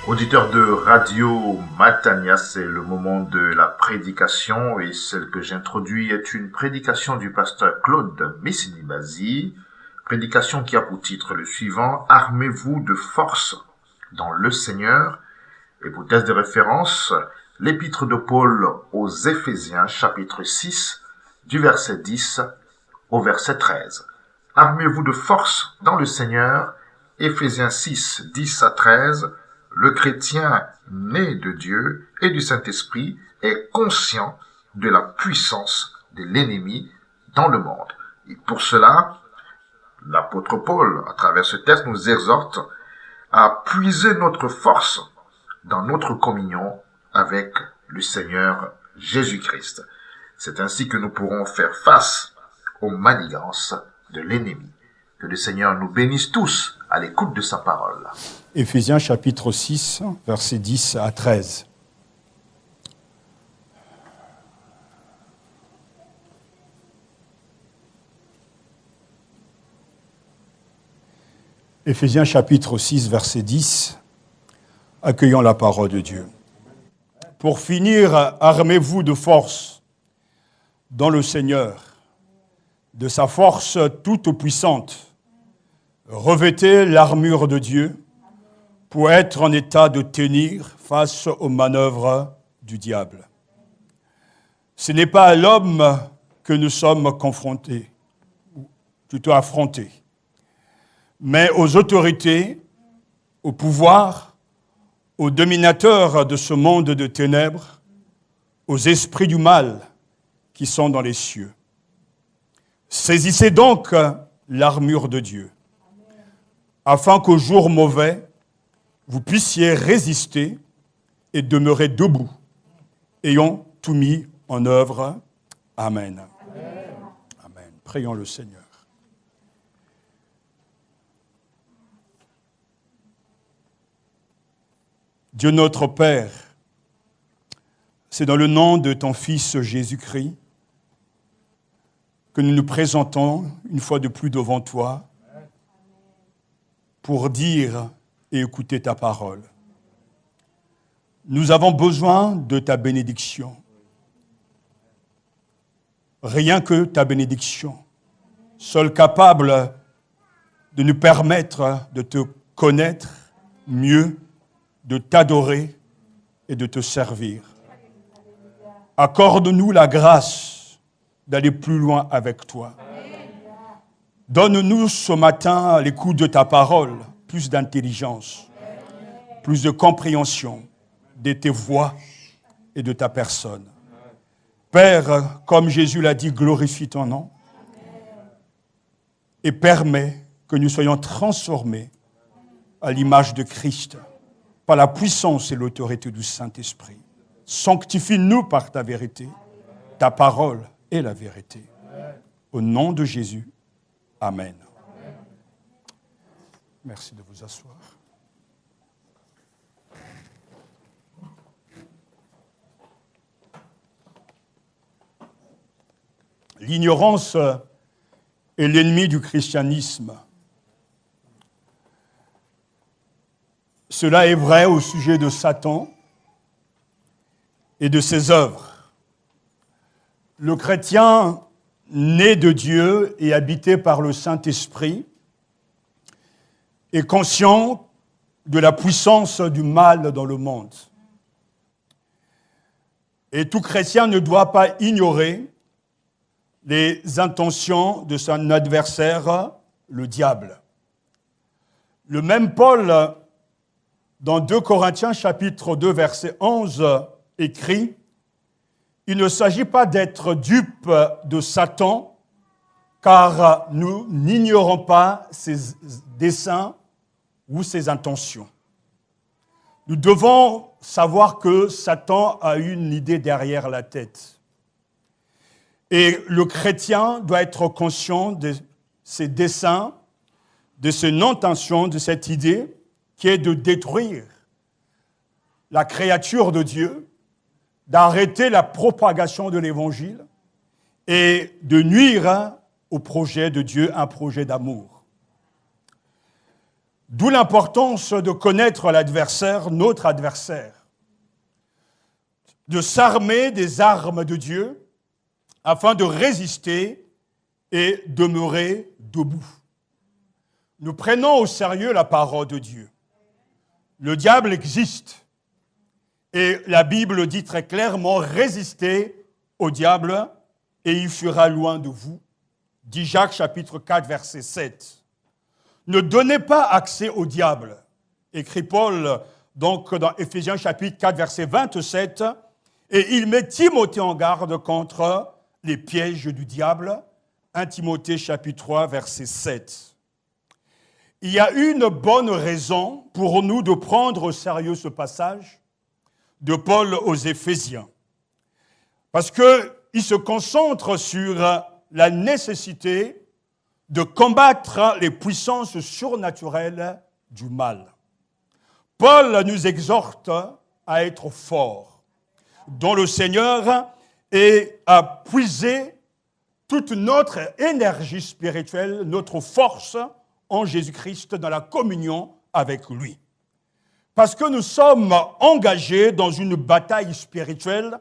Auditeur de Radio Matania, c'est le moment de la prédication et celle que j'introduis est une prédication du pasteur Claude Messinibazi, prédication qui a pour titre le suivant: Armez-vous de force dans le Seigneur. Et pour test de référence, l'épître de Paul aux Éphésiens, chapitre 6, du verset 10 au verset 13. Armez-vous de force dans le Seigneur, Éphésiens 6, 10 à 13. Le chrétien né de Dieu et du Saint-Esprit est conscient de la puissance de l'ennemi dans le monde. Et pour cela, l'apôtre Paul, à travers ce texte, nous exhorte à puiser notre force dans notre communion avec le Seigneur Jésus-Christ. C'est ainsi que nous pourrons faire face aux manigances de l'ennemi. Que le Seigneur nous bénisse tous à l'écoute de sa parole. Éphésiens chapitre 6, versets 10 à 13. Éphésiens chapitre 6, verset 10, accueillons la parole de Dieu. Pour finir, armez-vous de force dans le Seigneur, de sa force toute puissante. Revêtez l'armure de Dieu pour être en état de tenir face aux manœuvres du diable. Ce n'est pas à l'homme que nous sommes confrontés, ou plutôt affrontés, mais aux autorités, au pouvoir, aux dominateurs de ce monde de ténèbres, aux esprits du mal qui sont dans les cieux. Saisissez donc l'armure de Dieu, afin qu'au jour mauvais, vous puissiez résister et demeurer debout, ayant tout mis en œuvre. Amen. Amen. Amen. Prions le Seigneur. Dieu notre Père, c'est dans le nom de ton Fils Jésus-Christ que nous nous présentons une fois de plus devant toi pour dire et écouter ta parole. Nous avons besoin de ta bénédiction. Rien que ta bénédiction, seule capable de nous permettre de te connaître mieux, de t'adorer et de te servir. Accorde-nous la grâce d'aller plus loin avec toi. Donne-nous ce matin, à l'écoute de ta parole, plus d'intelligence, plus de compréhension de tes voies et de ta personne. Père, comme Jésus l'a dit, glorifie ton nom et permets que nous soyons transformés à l'image de Christ par la puissance et l'autorité du Saint-Esprit. Sanctifie-nous par ta vérité, ta parole est la vérité. Au nom de Jésus, Amen. Merci de vous asseoir. L'ignorance est l'ennemi du christianisme. Cela est vrai au sujet de Satan et de ses œuvres. Le chrétien né de Dieu et habité par le Saint-Esprit est conscient de la puissance du mal dans le monde. Et tout chrétien ne doit pas ignorer les intentions de son adversaire, le diable. Le même Paul, dans 2 Corinthiens chapitre 2, verset 11, écrit: il ne s'agit pas d'être dupe de Satan, car nous n'ignorons pas ses desseins ou ses intentions. Nous devons savoir que Satan a une idée derrière la tête. Et le chrétien doit être conscient de ses desseins, de son intention, de cette idée qui est de détruire la créature de Dieu, d'arrêter la propagation de l'Évangile et de nuire au projet de Dieu, un projet d'amour. D'où l'importance de connaître l'adversaire, notre adversaire, de s'armer des armes de Dieu afin de résister et demeurer debout. Nous prenons au sérieux la parole de Dieu. Le diable existe et la Bible dit très clairement « Résistez au diable et il fuira loin de vous », dit Jacques chapitre 4 verset 7. Ne donnez pas accès au diable, écrit Paul donc dans Éphésiens chapitre 4 verset 27, et il met Timothée en garde contre les pièges du diable, 1 Timothée chapitre 3 verset 7. Il y a une bonne raison pour nous de prendre au sérieux ce passage de Paul aux Éphésiens, parce qu'il se concentre sur la nécessité de combattre les puissances surnaturelles du mal. Paul nous exhorte à être forts dans le Seigneur et à puiser toute notre énergie spirituelle, notre force en Jésus-Christ dans la communion avec lui. Parce que nous sommes engagés dans une bataille spirituelle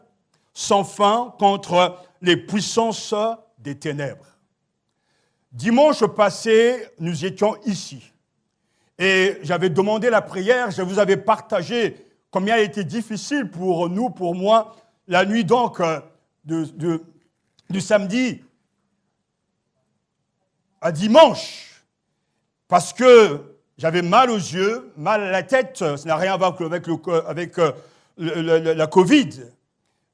sans fin contre les puissances des ténèbres. Dimanche passé, nous étions ici et j'avais demandé la prière, je vous avais partagé combien il était difficile pour nous, pour moi, la nuit donc du samedi à dimanche, parce que j'avais mal aux yeux, mal à la tête, ça n'a rien à voir avec la Covid,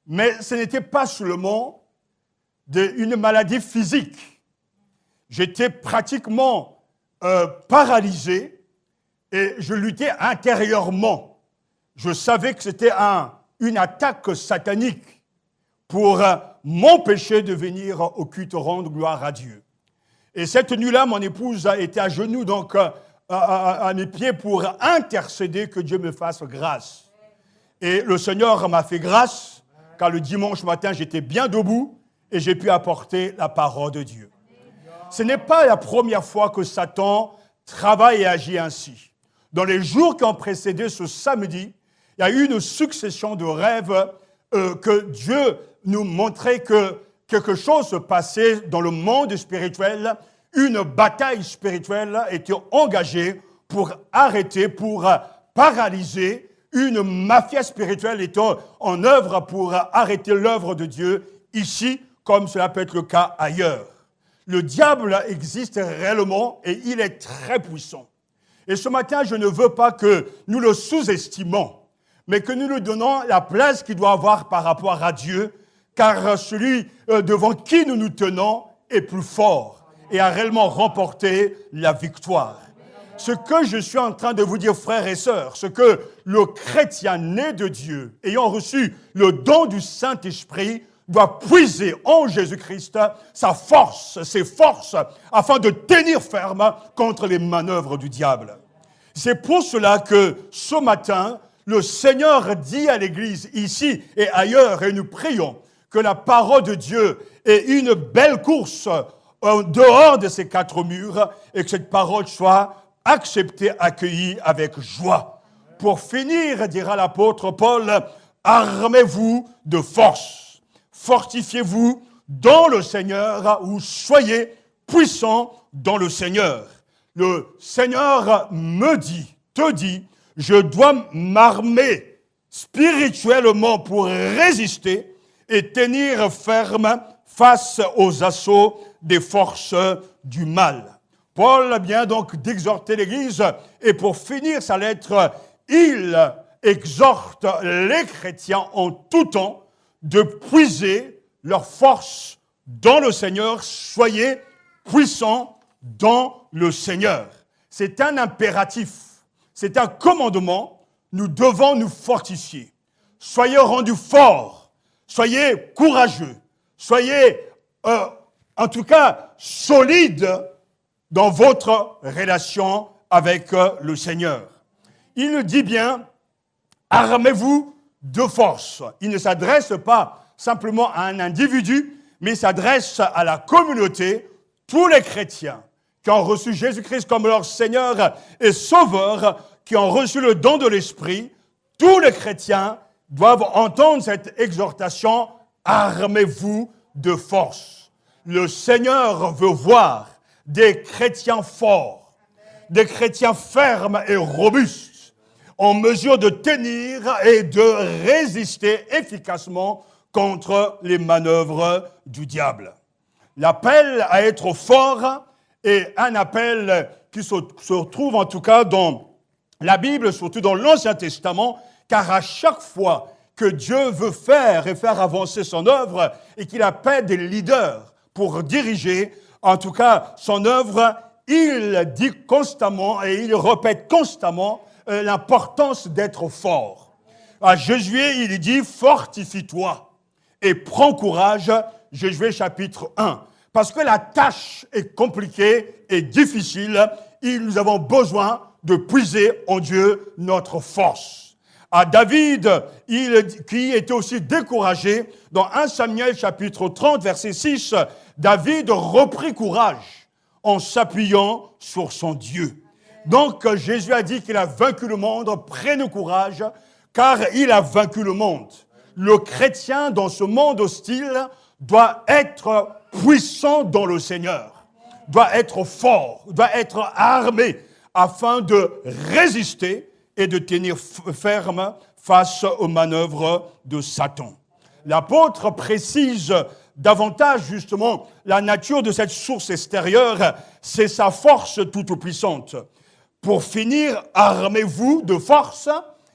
mais ce n'était pas seulement une maladie physique. J'étais pratiquement paralysé et je luttais intérieurement. Je savais que c'était une attaque satanique pour m'empêcher de venir au culte rendre gloire à Dieu. Et cette nuit-là, mon épouse a été à genoux donc à mes pieds pour intercéder que Dieu me fasse grâce. Et le Seigneur m'a fait grâce, car le dimanche matin, j'étais bien debout et j'ai pu apporter la parole de Dieu. Ce n'est pas la première fois que Satan travaille et agit ainsi. Dans les jours qui ont précédé ce samedi, il y a eu une succession de rêves que Dieu nous montrait que quelque chose se passait dans le monde spirituel. Une bataille spirituelle était engagée pour arrêter, pour paralyser. Une mafia spirituelle était en œuvre pour arrêter l'œuvre de Dieu ici, comme cela peut être le cas ailleurs. Le diable existe réellement et il est très puissant. Et ce matin, je ne veux pas que nous le sous-estimons, mais que nous lui donnons la place qu'il doit avoir par rapport à Dieu, car celui devant qui nous nous tenons est plus fort et a réellement remporté la victoire. Ce que je suis en train de vous dire, frères et sœurs, ce que le chrétien né de Dieu, ayant reçu le don du Saint-Esprit, doit puiser en Jésus-Christ sa force, ses forces, afin de tenir ferme contre les manœuvres du diable. C'est pour cela que ce matin, le Seigneur dit à l'Église, ici et ailleurs, et nous prions, que la parole de Dieu est une belle course en dehors de ces quatre murs, et que cette parole soit acceptée, accueillie avec joie. Pour finir, dira l'apôtre Paul, armez-vous de force. Fortifiez-vous dans le Seigneur ou soyez puissants dans le Seigneur. Le Seigneur me dit, te dit, je dois m'armer spirituellement pour résister et tenir ferme face aux assauts des forces du mal. Paul vient donc d'exhorter l'Église et pour finir sa lettre, il exhorte les chrétiens en tout temps de puiser leur force dans le Seigneur. Soyez puissants dans le Seigneur. C'est un impératif, c'est un commandement. Nous devons nous fortifier. Soyez rendus forts, soyez courageux, soyez en tout cas solides dans votre relation avec le Seigneur. Il dit bien, armez-vous de force. Il ne s'adresse pas simplement à un individu, mais il s'adresse à la communauté, tous les chrétiens qui ont reçu Jésus-Christ comme leur Seigneur et Sauveur, qui ont reçu le don de l'Esprit, tous les chrétiens doivent entendre cette exhortation, armez-vous de force. Le Seigneur veut voir des chrétiens forts, des chrétiens fermes et robustes, en mesure de tenir et de résister efficacement contre les manœuvres du diable. L'appel à être fort est un appel qui se trouve en tout cas dans la Bible, surtout dans l'Ancien Testament, car à chaque fois que Dieu veut faire et faire avancer son œuvre et qu'il appelle des leaders pour diriger, en tout cas son œuvre, il dit constamment et il répète constamment l'importance d'être fort. À Josué, il dit « Fortifie-toi et prends courage », Josué chapitre 1. Parce que la tâche est compliquée et difficile, nous avons besoin de puiser en Dieu notre force. À David, qui était aussi découragé, dans 1 Samuel chapitre 30, verset 6, David reprit courage en s'appuyant sur son Dieu. Donc Jésus a dit qu'il a vaincu le monde, prenez courage, car il a vaincu le monde. Le chrétien dans ce monde hostile doit être puissant dans le Seigneur, doit être fort, doit être armé afin de résister et de tenir ferme face aux manœuvres de Satan. L'apôtre précise davantage justement la nature de cette source extérieure, c'est sa force toute puissante. Pour finir, armez-vous de force,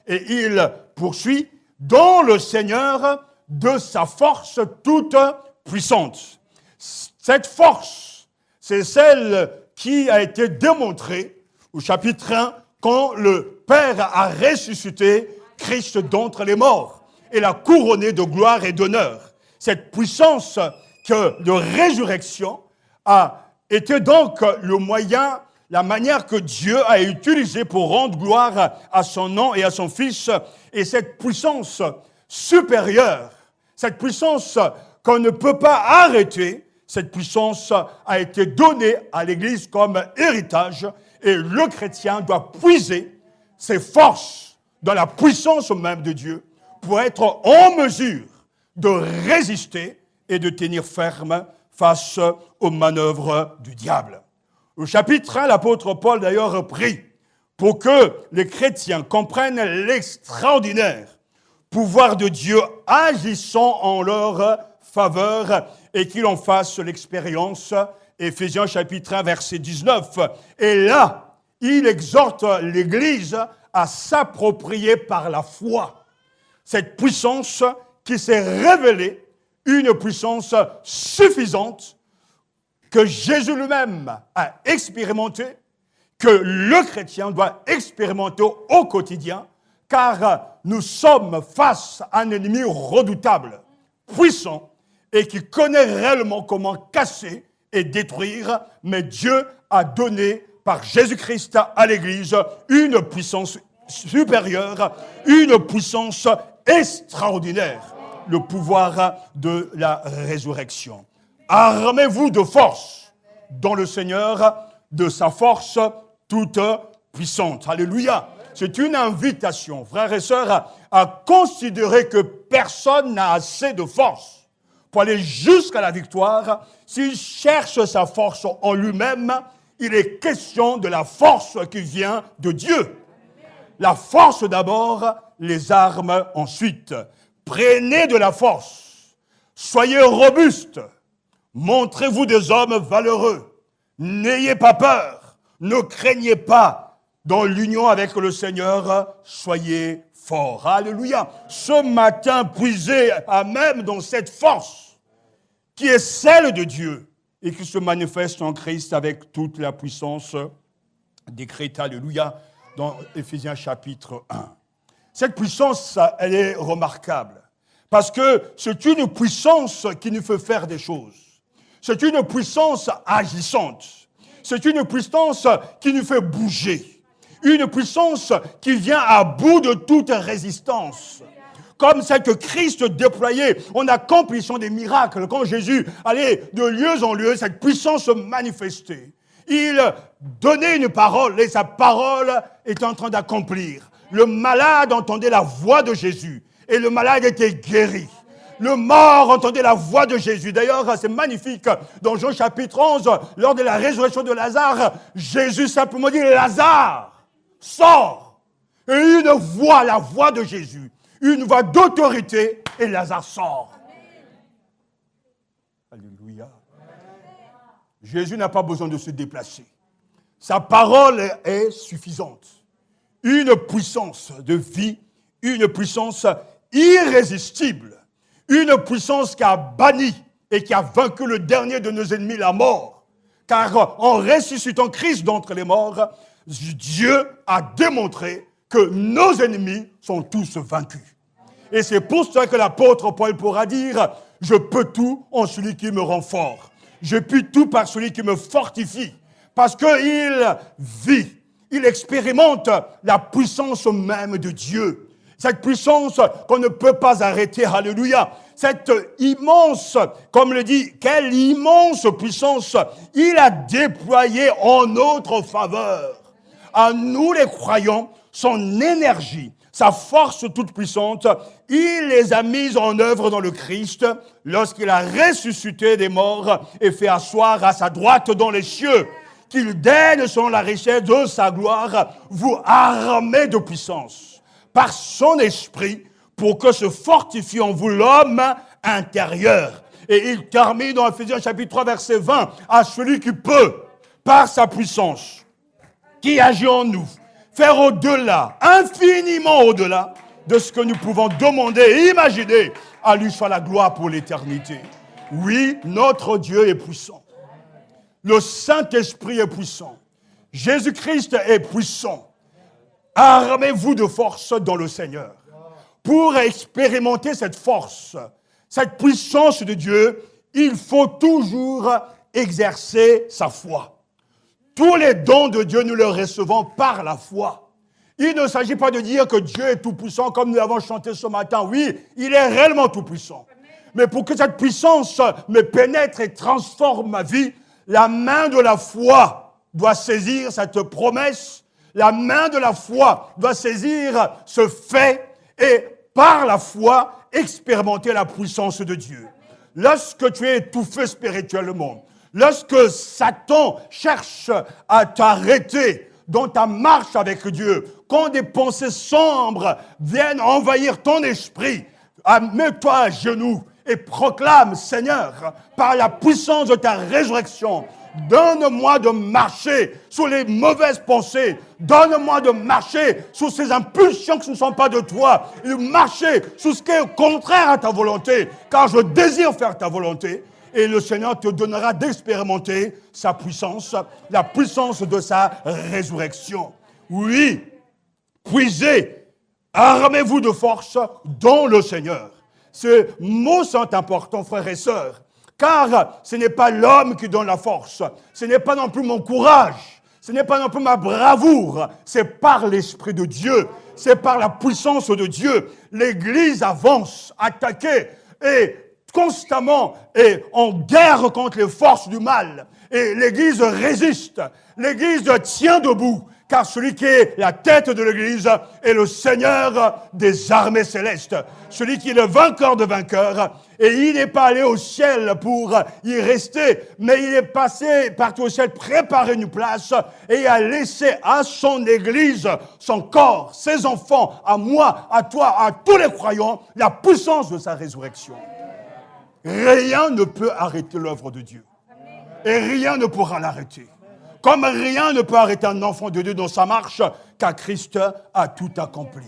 et il poursuit, dans le Seigneur de sa force toute puissante. Cette force, c'est celle qui a été démontrée au chapitre 1, quand le Père a ressuscité Christ d'entre les morts et l'a couronné de gloire et d'honneur. Cette puissance de résurrection a été donc le moyen, la manière que Dieu a utilisée pour rendre gloire à son nom et à son Fils. Et cette puissance supérieure, cette puissance qu'on ne peut pas arrêter, cette puissance a été donnée à l'Église comme héritage. Et le chrétien doit puiser ses forces dans la puissance même de Dieu pour être en mesure de résister et de tenir ferme face aux manœuvres du diable. Au chapitre 1, l'apôtre Paul d'ailleurs prie pour que les chrétiens comprennent l'extraordinaire pouvoir de Dieu agissant en leur faveur et qu'ils en fassent l'expérience. Éphésiens chapitre 1, verset 19. Et là, il exhorte l'Église à s'approprier par la foi cette puissance qui s'est révélée, une puissance suffisante que Jésus lui-même a expérimentée, que le chrétien doit expérimenter au quotidien, car nous sommes face à un ennemi redoutable, puissant, et qui connaît réellement comment casser et détruire, mais Dieu a donné par Jésus-Christ à l'Église une puissance supérieure, une puissance extraordinaire, le pouvoir de la résurrection. Armez-vous de force dans le Seigneur, de sa force toute puissante. Alléluia. C'est une invitation, frères et sœurs, à considérer que personne n'a assez de force pour aller jusqu'à la victoire. S'il cherche sa force en lui-même, il est question de la force qui vient de Dieu. La force d'abord, les armes ensuite. Prenez de la force. Soyez robustes. Montrez-vous des hommes valeureux. N'ayez pas peur. Ne craignez pas. Dans l'union avec le Seigneur, soyez forts. Alléluia. Ce matin, puisez à même dans cette force qui est celle de Dieu et qui se manifeste en Christ avec toute la puissance décrite, alléluia, dans Éphésiens chapitre 1. Cette puissance, elle est remarquable parce que c'est une puissance qui nous fait faire des choses. C'est une puissance agissante. C'est une puissance qui nous fait bouger. Une puissance qui vient à bout de toute résistance. Comme celle que Christ déployait en accomplissant des miracles. Quand Jésus allait de lieu en lieu, cette puissance se manifestait. Il donnait une parole et sa parole est en train d'accomplir. Le malade entendait la voix de Jésus et le malade était guéri. Le mort entendait la voix de Jésus. D'ailleurs, c'est magnifique. Dans Jean chapitre 11, lors de la résurrection de Lazare, Jésus simplement dit « Lazare, sors !» Et une voix, la voix de Jésus, une voix d'autorité, et Lazare sort. Alléluia. Jésus n'a pas besoin de se déplacer. Sa parole est suffisante. Une puissance de vie, une puissance irrésistible, une puissance qui a banni et qui a vaincu le dernier de nos ennemis, la mort. Car en ressuscitant Christ d'entre les morts, Dieu a démontré que nos ennemis sont tous vaincus. Et c'est pour cela que l'apôtre Paul pourra dire « Je peux tout en celui qui me rend fort. Je puis tout par celui qui me fortifie. » Parce qu'il vit, il expérimente la puissance même de Dieu. Cette puissance qu'on ne peut pas arrêter, alléluia. Cette immense, comme le dit, quelle immense puissance il a déployée en notre faveur. À nous les croyants, son énergie, sa force toute puissante, il les a mises en œuvre dans le Christ lorsqu'il a ressuscité des morts et fait asseoir à sa droite dans les cieux. Qu'il daigne, selon la richesse de sa gloire, vous armer de puissance par son esprit pour que se fortifie en vous l'homme intérieur. Et il termine dans Ephésiens chapitre 3, verset 20, à celui qui peut, par sa puissance, qui agit en nous, faire au-delà, infiniment au-delà de ce que nous pouvons demander et imaginer. À lui soit la gloire pour l'éternité. Oui, notre Dieu est puissant. Le Saint-Esprit est puissant. Jésus-Christ est puissant. Armez-vous de force dans le Seigneur. Pour expérimenter cette force, cette puissance de Dieu, il faut toujours exercer sa foi. Tous les dons de Dieu, nous les recevons par la foi. Il ne s'agit pas de dire que Dieu est tout-puissant comme nous l'avons chanté ce matin. Oui, il est réellement tout-puissant. Mais pour que cette puissance me pénètre et transforme ma vie, la main de la foi doit saisir cette promesse. La main de la foi doit saisir ce fait et par la foi expérimenter la puissance de Dieu. Lorsque tu es étouffé spirituellement, lorsque Satan cherche à t'arrêter dans ta marche avec Dieu, quand des pensées sombres viennent envahir ton esprit, mets-toi à genoux et proclame, Seigneur, par la puissance de ta résurrection, donne-moi de marcher sous les mauvaises pensées. Donne-moi de marcher sous ces impulsions qui ne sont pas de toi. Et de marcher sous ce qui est contraire à ta volonté. Car je désire faire ta volonté. Et le Seigneur te donnera d'expérimenter sa puissance, la puissance de sa résurrection. Oui, puisez, armez-vous de force dans le Seigneur. Ce mot sont importants, frères et sœurs. Car ce n'est pas l'homme qui donne la force. Ce n'est pas non plus mon courage. Ce n'est pas non plus ma bravoure. C'est par l'Esprit de Dieu. C'est par la puissance de Dieu. L'Église avance, attaquée et constamment et en guerre contre les forces du mal. Et l'Église résiste. L'Église tient debout. Car celui qui est la tête de l'Église est le Seigneur des armées célestes. Celui qui est le vainqueur de vainqueurs. Et il n'est pas allé au ciel pour y rester, mais il est parti au ciel préparer une place et a laissé à son Église, son corps, ses enfants, à moi, à toi, à tous les croyants, la puissance de sa résurrection. Rien ne peut arrêter l'œuvre de Dieu. Et rien ne pourra l'arrêter. Comme rien ne peut arrêter un enfant de Dieu dans sa marche, car Christ a tout accompli.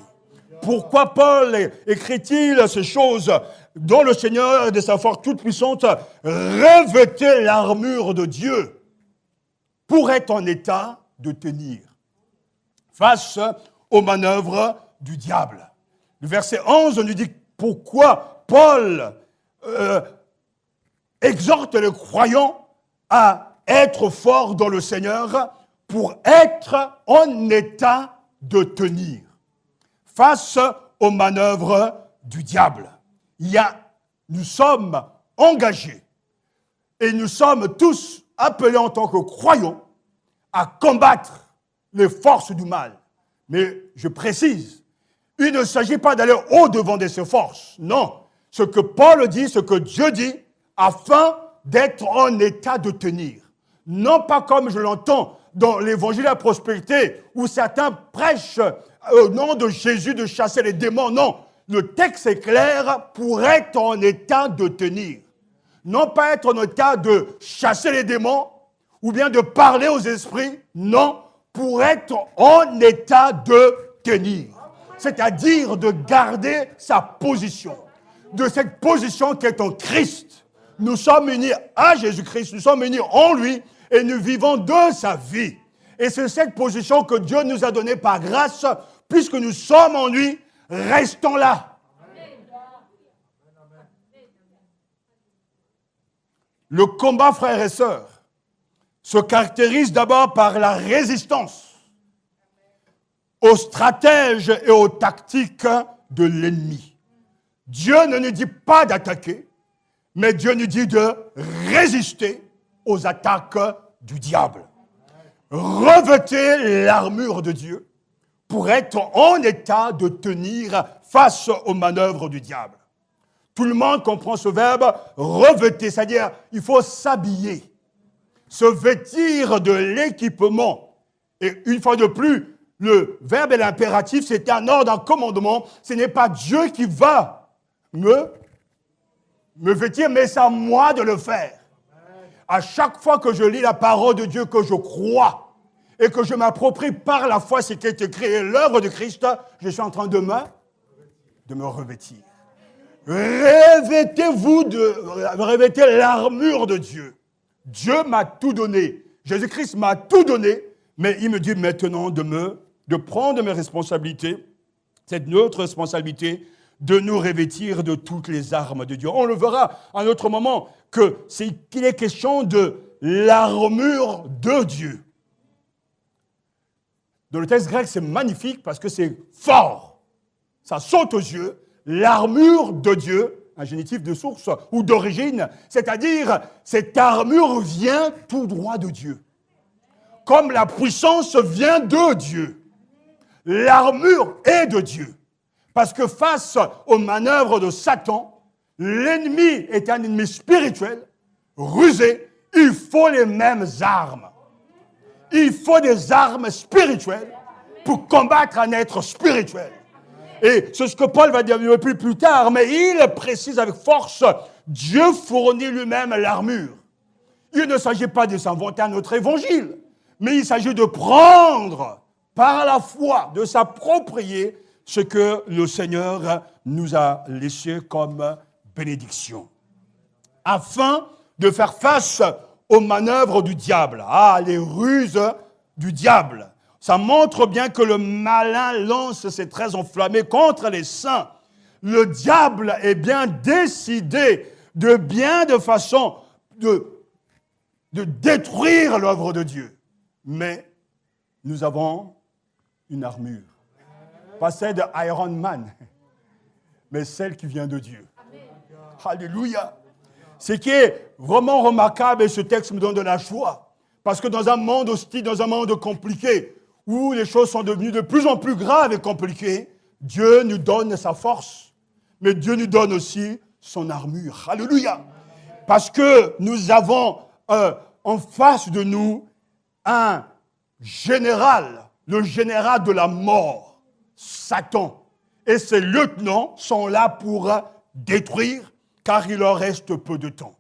Pourquoi Paul écrit-il ces choses dans le Seigneur de sa force toute puissante? Revêtez l'armure de Dieu pour être en état de tenir face aux manœuvres du diable. Le verset 11 nous dit pourquoi Paul exhorte les croyants à être forts dans le Seigneur pour être en état de tenir face aux manœuvres du diable. Nous sommes engagés et nous sommes tous appelés en tant que croyants à combattre les forces du mal. Mais je précise, il ne s'agit pas d'aller au-devant de ces forces. Non, ce que Paul dit, ce que Dieu dit, afin d'être en état de tenir. Non pas comme je l'entends dans l'évangile de la prospérité, où certains prêchent au nom de Jésus de chasser les démons. Non, le texte est clair pour être en état de tenir. Non pas être en état de chasser les démons, ou bien de parler aux esprits. Non, pour être en état de tenir. C'est-à-dire de garder sa position. De cette position qui est en Christ. Nous sommes unis à Jésus-Christ, nous sommes unis en lui et nous vivons de sa vie. Et c'est cette position que Dieu nous a donnée par grâce, puisque nous sommes en lui, restons là. Le combat, frères et sœurs, se caractérise d'abord par la résistance aux stratèges et aux tactiques de l'ennemi. Dieu ne nous dit pas d'attaquer, mais Dieu nous dit de résister aux attaques du diable. Revêtez l'armure de Dieu pour être en état de tenir face aux manœuvres du diable. Tout le monde comprend ce verbe revêter, c'est-à-dire il faut s'habiller, se vêtir de l'équipement. Et une fois de plus, le verbe et l'impératif, c'est un ordre, un commandement. Ce n'est pas Dieu qui va me vêtir, mais c'est à moi de le faire. À chaque fois que je lis la parole de Dieu, que je crois et que je m'approprie par la foi ce qui est écrit et l'œuvre de Christ, je suis en train de me revêtir. Revêtez l'armure de Dieu. Dieu m'a tout donné. Jésus-Christ m'a tout donné, mais il me dit maintenant de prendre mes responsabilités. C'est notre responsabilité de nous revêtir de toutes les armes de Dieu. On le verra à un autre moment qu'il est question de l'armure de Dieu. Dans le texte grec, c'est magnifique parce que c'est fort. Ça saute aux yeux. L'armure de Dieu, un génitif de source ou d'origine, c'est-à-dire cette armure vient tout droit de Dieu. Comme la puissance vient de Dieu. L'armure est de Dieu. Parce que face aux manœuvres de Satan, l'ennemi est un ennemi spirituel, rusé, il faut les mêmes armes. Il faut des armes spirituelles pour combattre un être spirituel. Et c'est ce que Paul va dire plus tard, mais il précise avec force, Dieu fournit lui-même l'armure. Il ne s'agit pas de s'inventer un autre évangile, mais il s'agit de prendre par la foi, de s'approprier ce que le Seigneur nous a laissé comme bénédiction. Afin de faire face aux manœuvres du diable, les ruses du diable. Ça montre bien que le malin lance ses traits enflammés contre les saints. Le diable est bien décidé de façon de détruire l'œuvre de Dieu. Mais nous avons une armure. Pas celle de Iron Man, mais celle qui vient de Dieu. Alléluia. Ce qui est vraiment remarquable, et ce texte me donne de la joie, parce que dans un monde hostile, dans un monde compliqué, où les choses sont devenues de plus en plus graves et compliquées, Dieu nous donne sa force, mais Dieu nous donne aussi son armure. Alléluia. Parce que nous avons en face de nous un général, le général de la mort, Satan. Et ses lieutenants sont là pour détruire, car il leur reste peu de temps.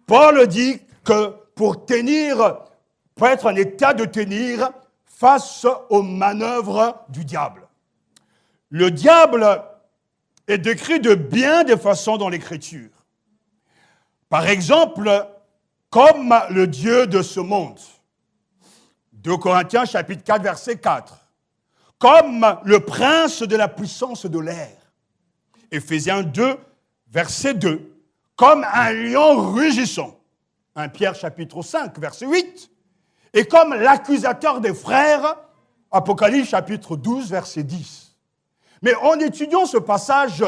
Paul dit que pour être en état de tenir face aux manœuvres du diable. Le diable est décrit de bien des façons dans l'Écriture. Par exemple, comme le Dieu de ce monde. 2 Corinthiens chapitre 4, verset 4. Comme le prince de la puissance de l'air. Éphésiens 2, verset 2. Comme un lion rugissant. 1 Pierre chapitre 5, verset 8. Et comme l'accusateur des frères, Apocalypse chapitre 12, verset 10. Mais en étudiant ce passage,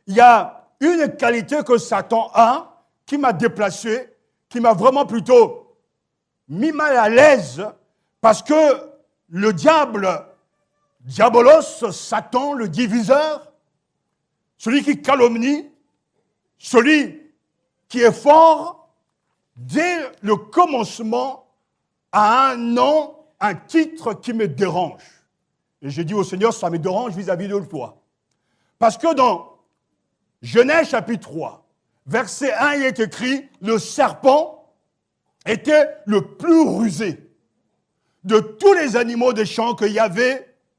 il y a une qualité que Satan a qui m'a déplacé, qui m'a vraiment plutôt mis mal à l'aise, Parce que le diable, diabolos, Satan, le diviseur, celui qui calomnie, celui qui est fort, dès le commencement, a un nom, un titre qui me dérange. Et j'ai dit au Seigneur, ça me dérange vis-à-vis de toi. Parce que dans Genèse chapitre 3, verset 1, il est écrit, le serpent était le plus rusé de tous les animaux des champs que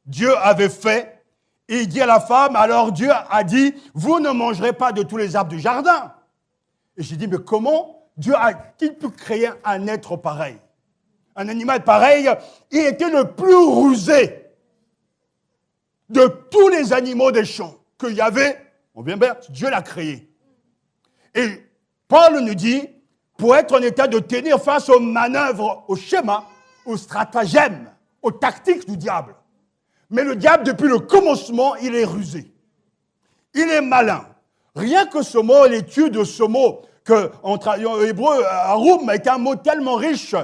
Dieu avait fait. Et il dit à la femme, alors Dieu a dit, vous ne mangerez pas de tous les arbres du jardin. Et j'ai dit, mais comment Dieu a-t-il pu créer un être pareil? Un animal pareil, il était le plus rusé de tous les animaux des champs qu'il y avait. On vient bien, Dieu l'a créé. Et Paul nous dit, pour être en état de tenir face aux manœuvres, aux schémas, aux stratagèmes, aux tactiques du diable. Mais le diable, depuis le commencement, il est rusé. Il est malin. Rien que ce mot, l'étude de ce mot, que en hébreu, arum, est un mot tellement riche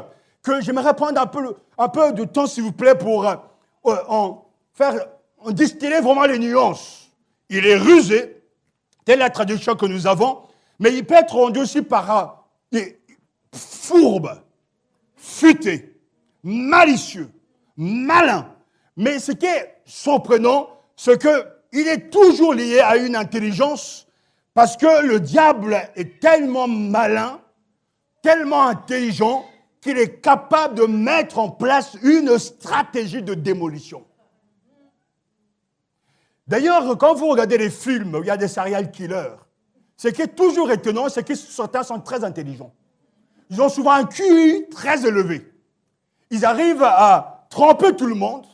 que j'aimerais prendre un peu de temps, s'il vous plaît, pour en distiller vraiment les nuances. Il est rusé, telle la traduction que nous avons, mais il peut être rendu aussi par fourbe, futé, malicieux, malin. Mais ce qui est surprenant, c'est qu'il est toujours lié à une intelligence, parce que le diable est tellement malin, tellement intelligent, qu'il est capable de mettre en place une stratégie de démolition. D'ailleurs, quand vous regardez les films où il y a des serial killers, ce qui est toujours étonnant, c'est que certains sont très intelligents. Ils ont souvent un QI très élevé. Ils arrivent à tromper tout le monde.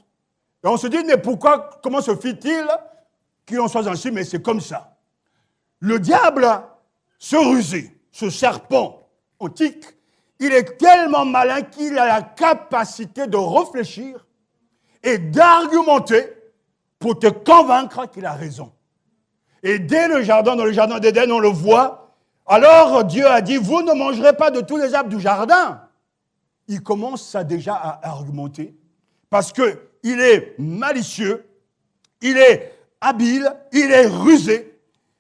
Et on se dit, mais pourquoi, comment se fait-il qu'il en soit ainsi? Mais c'est comme ça. Le diable, ce rusé, ce serpent antique, il est tellement malin qu'il a la capacité de réfléchir et d'argumenter pour te convaincre qu'il a raison. Et dès le jardin, dans le jardin d'Éden, on le voit. Alors Dieu a dit, vous ne mangerez pas de tous les arbres du jardin. Il commence déjà à argumenter parce qu'il est malicieux, il est habile, il est rusé.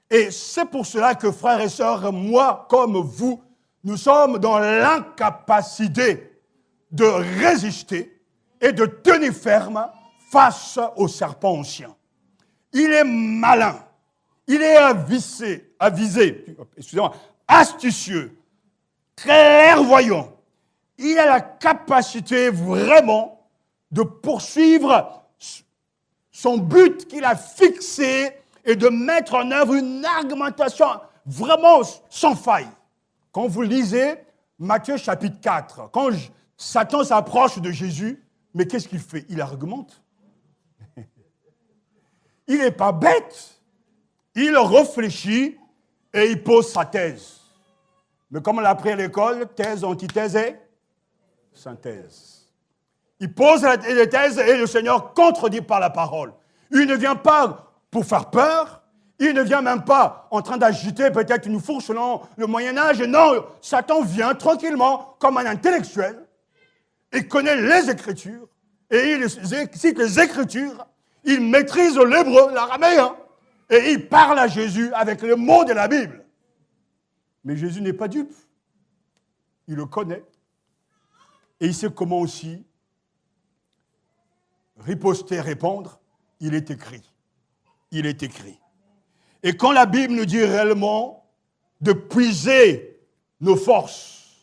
Et c'est pour cela que, frères et sœurs, moi comme vous, nous sommes dans l'incapacité de résister et de tenir ferme face au serpent ancien. Il est malin, il est astucieux, clairvoyant. Il a la capacité vraiment de poursuivre son but qu'il a fixé et de mettre en œuvre une argumentation vraiment sans faille. Quand vous lisez Matthieu chapitre 4, quand Satan s'approche de Jésus, mais qu'est-ce qu'il fait? Il argumente. Il n'est pas bête. Il réfléchit et il pose sa thèse. Mais comme on l'a appris à l'école, thèse, antithèse et synthèse. Il pose la thèse et le Seigneur contredit par la parole. Il ne vient pas pour faire peur. Il ne vient même pas en train d'agiter peut-être une fourche selon le Moyen-Âge. Non, Satan vient tranquillement comme un intellectuel. Il connaît les Écritures. Et il cite les Écritures. Il maîtrise l'hébreu, l'araméen. Et il parle à Jésus avec les mots de la Bible. Mais Jésus n'est pas dupe. Il le connaît. Et il sait comment aussi riposter, répondre. Il est écrit. Il est écrit. Et quand la Bible nous dit réellement de puiser nos forces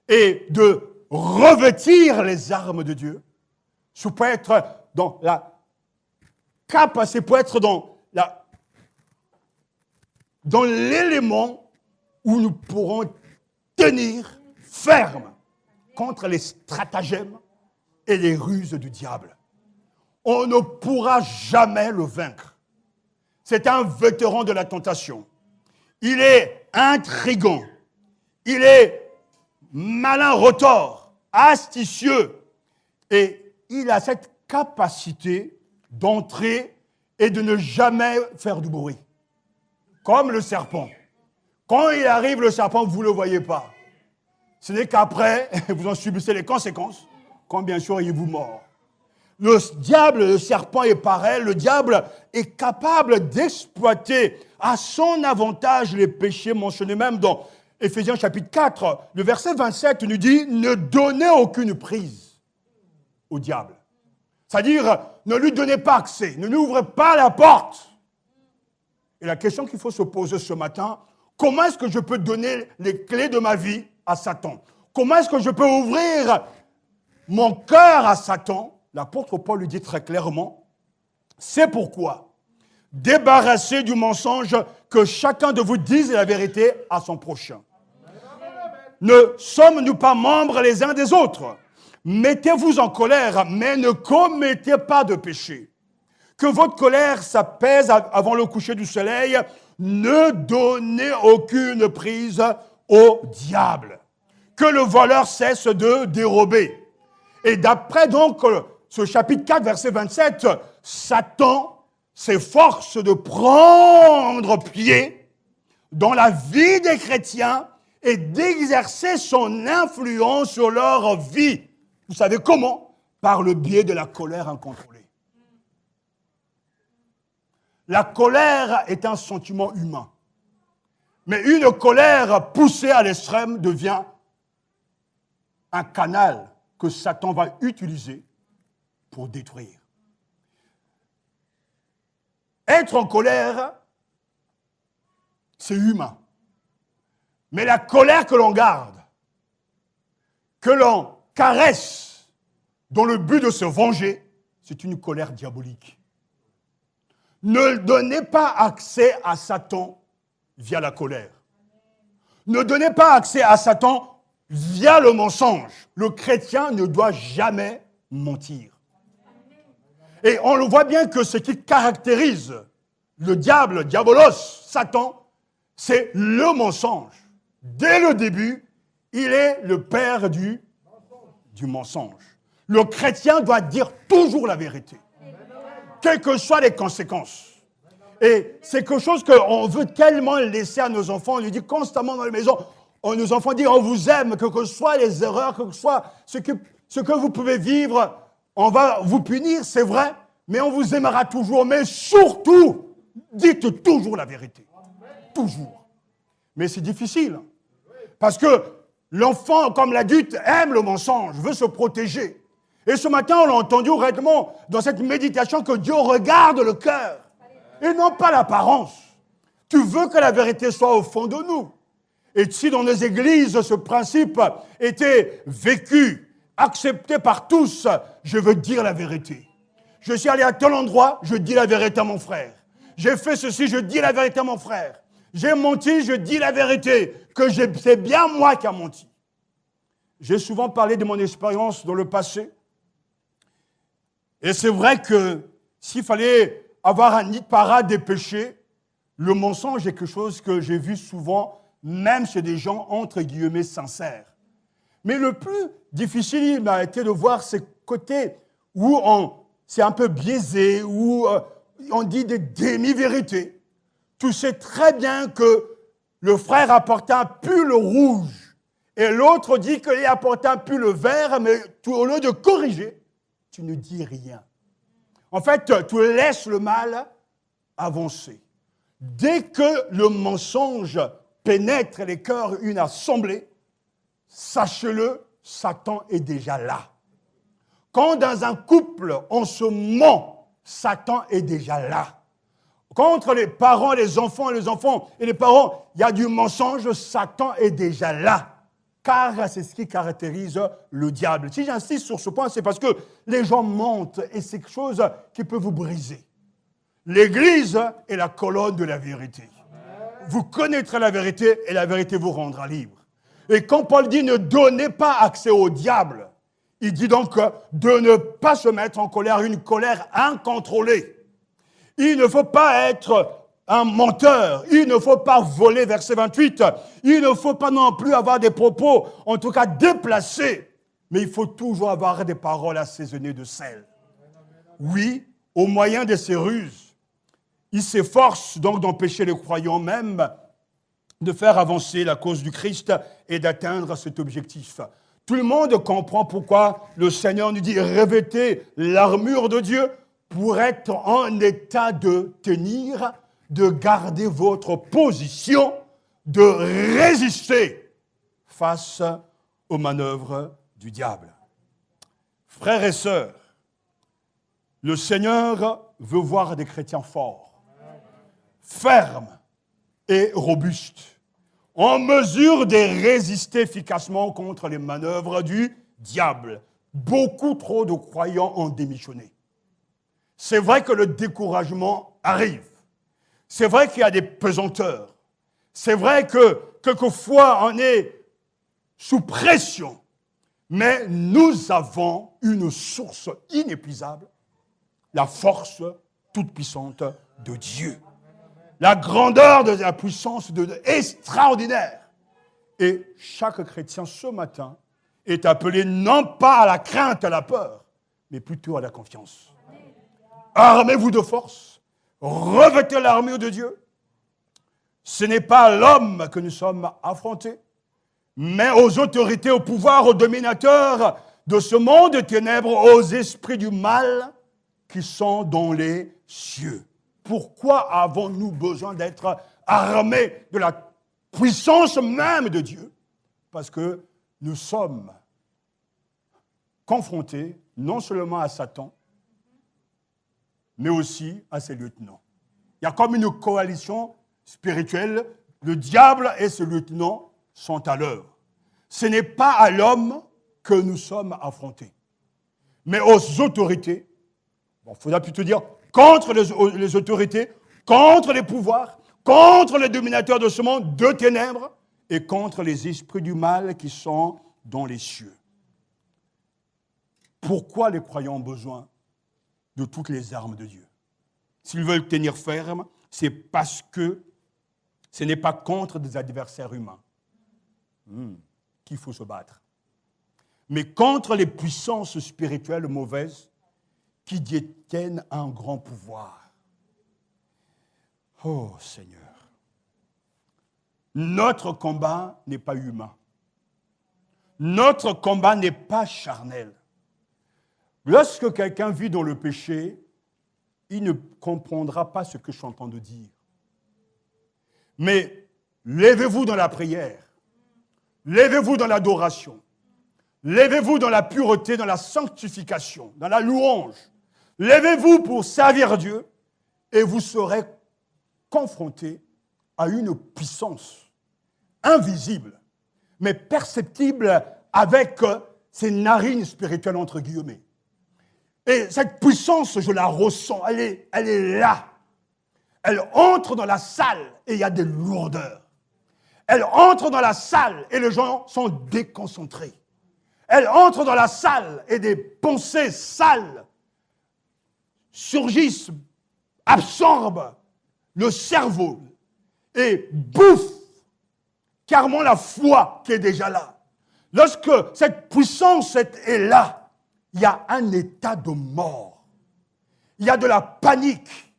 et de revêtir les armes de Dieu, ça peut être dans la capacité, peut être dans l'élément où nous pourrons tenir ferme contre les stratagèmes et les ruses du diable. On ne pourra jamais le vaincre. C'est un vétéran de la tentation. Il est intriguant. Il est malin retors, astucieux. Et il a cette capacité d'entrer et de ne jamais faire du bruit. Comme le serpent. Quand il arrive, le serpent, vous ne le voyez pas. Ce n'est qu'après, vous en subissez les conséquences. quand bien sûr il vous mord. Le diable, le serpent est pareil, le diable est capable d'exploiter à son avantage les péchés mentionnés même dans Éphésiens chapitre 4. Le verset 27 nous dit « Ne donnez aucune prise au diable ». C'est-à-dire, ne lui donnez pas accès, ne lui ouvrez pas la porte. Et la question qu'il faut se poser ce matin, comment est-ce que je peux donner les clés de ma vie à Satan? Comment est-ce que je peux ouvrir mon cœur à Satan? L'apôtre Paul lui dit très clairement, c'est pourquoi, débarrassez du mensonge, que chacun de vous dise la vérité à son prochain. Ne sommes-nous pas membres les uns des autres? Mettez-vous en colère, mais ne commettez pas de péché. Que votre colère s'apaise avant le coucher du soleil. Ne donnez aucune prise au diable. Que le voleur cesse de dérober. Et d'après donc ce chapitre 4, verset 27, Satan s'efforce de prendre pied dans la vie des chrétiens et d'exercer son influence sur leur vie. Vous savez comment? Par le biais de la colère incontrôlée. La colère est un sentiment humain. Mais une colère poussée à l'extrême devient un canal que Satan va utiliser pour détruire. Être en colère, c'est humain. Mais la colère que l'on garde, que l'on caresse dans le but de se venger, c'est une colère diabolique. Ne donnez pas accès à Satan via la colère. Ne donnez pas accès à Satan via le mensonge. Le chrétien ne doit jamais mentir. Et on le voit bien que ce qui caractérise le diable, diabolos, Satan, c'est le mensonge. Dès le début, il est le père du mensonge. Le chrétien doit dire toujours la vérité, quelles que soient les conséquences. Et c'est quelque chose qu'on veut tellement laisser à nos enfants. On lui dit constamment dans la maison, nos enfants disent on vous aime, quelles que soient les erreurs, quel que soit ce que vous pouvez vivre, on va vous punir, c'est vrai, mais on vous aimera toujours. Mais surtout, dites toujours la vérité. Toujours. Mais c'est difficile. Parce que l'enfant, comme l'adulte, aime le mensonge, veut se protéger. Et ce matin, on l'a entendu réellement dans cette méditation que Dieu regarde le cœur et non pas l'apparence. Tu veux que la vérité soit au fond de nous. Et si dans nos églises, ce principe était vécu, accepté par tous, je veux dire la vérité. Je suis allé à tel endroit, je dis la vérité à mon frère. J'ai fait ceci, je dis la vérité à mon frère. J'ai menti, je dis la vérité, que c'est bien moi qui ai menti. J'ai souvent parlé de mon expérience dans le passé. Et c'est vrai que s'il fallait avoir un nid de parade des péchés, le mensonge est quelque chose que j'ai vu souvent, même chez des gens, entre guillemets, sincères. Mais le plus difficile m'a été de voir ces côtés où c'est un peu biaisé, où on dit des demi-vérités. Tu sais très bien que le frère apportait un pull rouge et l'autre dit qu'il apportait un pull vert, mais au lieu de corriger, tu ne dis rien. En fait, tu laisses le mal avancer. Dès que le mensonge pénètre les cœurs, une assemblée, sachez-le, Satan est déjà là. Quand dans un couple, on se ment, Satan est déjà là. Quand entre les parents et les enfants et les parents, il y a du mensonge, Satan est déjà là. Car c'est ce qui caractérise le diable. Si j'insiste sur ce point, c'est parce que les gens mentent et c'est quelque chose qui peut vous briser. L'Église est la colonne de la vérité. Vous connaîtrez la vérité et la vérité vous rendra libre. Et quand Paul dit ne donnez pas accès au diable, il dit donc de ne pas se mettre en colère, une colère incontrôlée. Il ne faut pas être un menteur, il ne faut pas voler, verset 28, il ne faut pas non plus avoir des propos, en tout cas déplacés, mais il faut toujours avoir des paroles assaisonnées de sel. Oui, au moyen de ses ruses, il s'efforce donc d'empêcher les croyants même de faire avancer la cause du Christ et d'atteindre cet objectif. Tout le monde comprend pourquoi le Seigneur nous dit revêtez l'armure de Dieu pour être en état de tenir, de garder votre position, de résister face aux manœuvres du diable. Frères et sœurs, le Seigneur veut voir des chrétiens forts, fermes et robustes, en mesure de résister efficacement contre les manœuvres du diable. Beaucoup trop de croyants ont démissionné. C'est vrai que le découragement arrive. C'est vrai qu'il y a des pesanteurs. C'est vrai que quelquefois on est sous pression. Mais nous avons une source inépuisable, la force toute puissante de Dieu. La grandeur de la puissance de Dieu est extraordinaire. Et chaque chrétien ce matin est appelé non pas à la crainte, à la peur, mais plutôt à la confiance. Armez-vous de force, revêtez l'armure de Dieu. Ce n'est pas à l'homme que nous sommes affrontés, mais aux autorités, au pouvoir, aux dominateurs de ce monde de ténèbres, aux esprits du mal qui sont dans les cieux. Pourquoi avons-nous besoin d'être armés de la puissance même de Dieu? Parce que nous sommes confrontés non seulement à Satan, mais aussi à ses lieutenants. Il y a comme une coalition spirituelle. Le diable et ses lieutenants sont à l'œuvre. Ce n'est pas à l'homme que nous sommes affrontés, mais aux autorités. Il faudra plutôt dire contre les autorités, contre les pouvoirs, contre les dominateurs de ce monde de ténèbres et contre les esprits du mal qui sont dans les cieux. Pourquoi les croyants ont besoin de toutes les armes de Dieu? S'ils veulent tenir ferme, c'est parce que ce n'est pas contre des adversaires humains qu'il faut se battre, mais contre les puissances spirituelles mauvaises qui détiennent un grand pouvoir. Oh Seigneur, notre combat n'est pas humain. Notre combat n'est pas charnel. Lorsque quelqu'un vit dans le péché, il ne comprendra pas ce que je suis en train de dire. Mais levez-vous dans la prière, levez-vous dans l'adoration, levez-vous dans la pureté, dans la sanctification, dans la louange. Levez-vous pour servir Dieu et vous serez confrontés à une puissance invisible, mais perceptible avec ses narines spirituelles, entre guillemets. Et cette puissance, je la ressens, elle est là. Elle entre dans la salle et il y a des lourdeurs. Elle entre dans la salle et les gens sont déconcentrés. Elle entre dans la salle et des pensées sales surgissent, absorbent le cerveau et bouffent carrément la foi qui est déjà là. Lorsque cette puissance est là, il y a un état de mort. Il y a de la panique.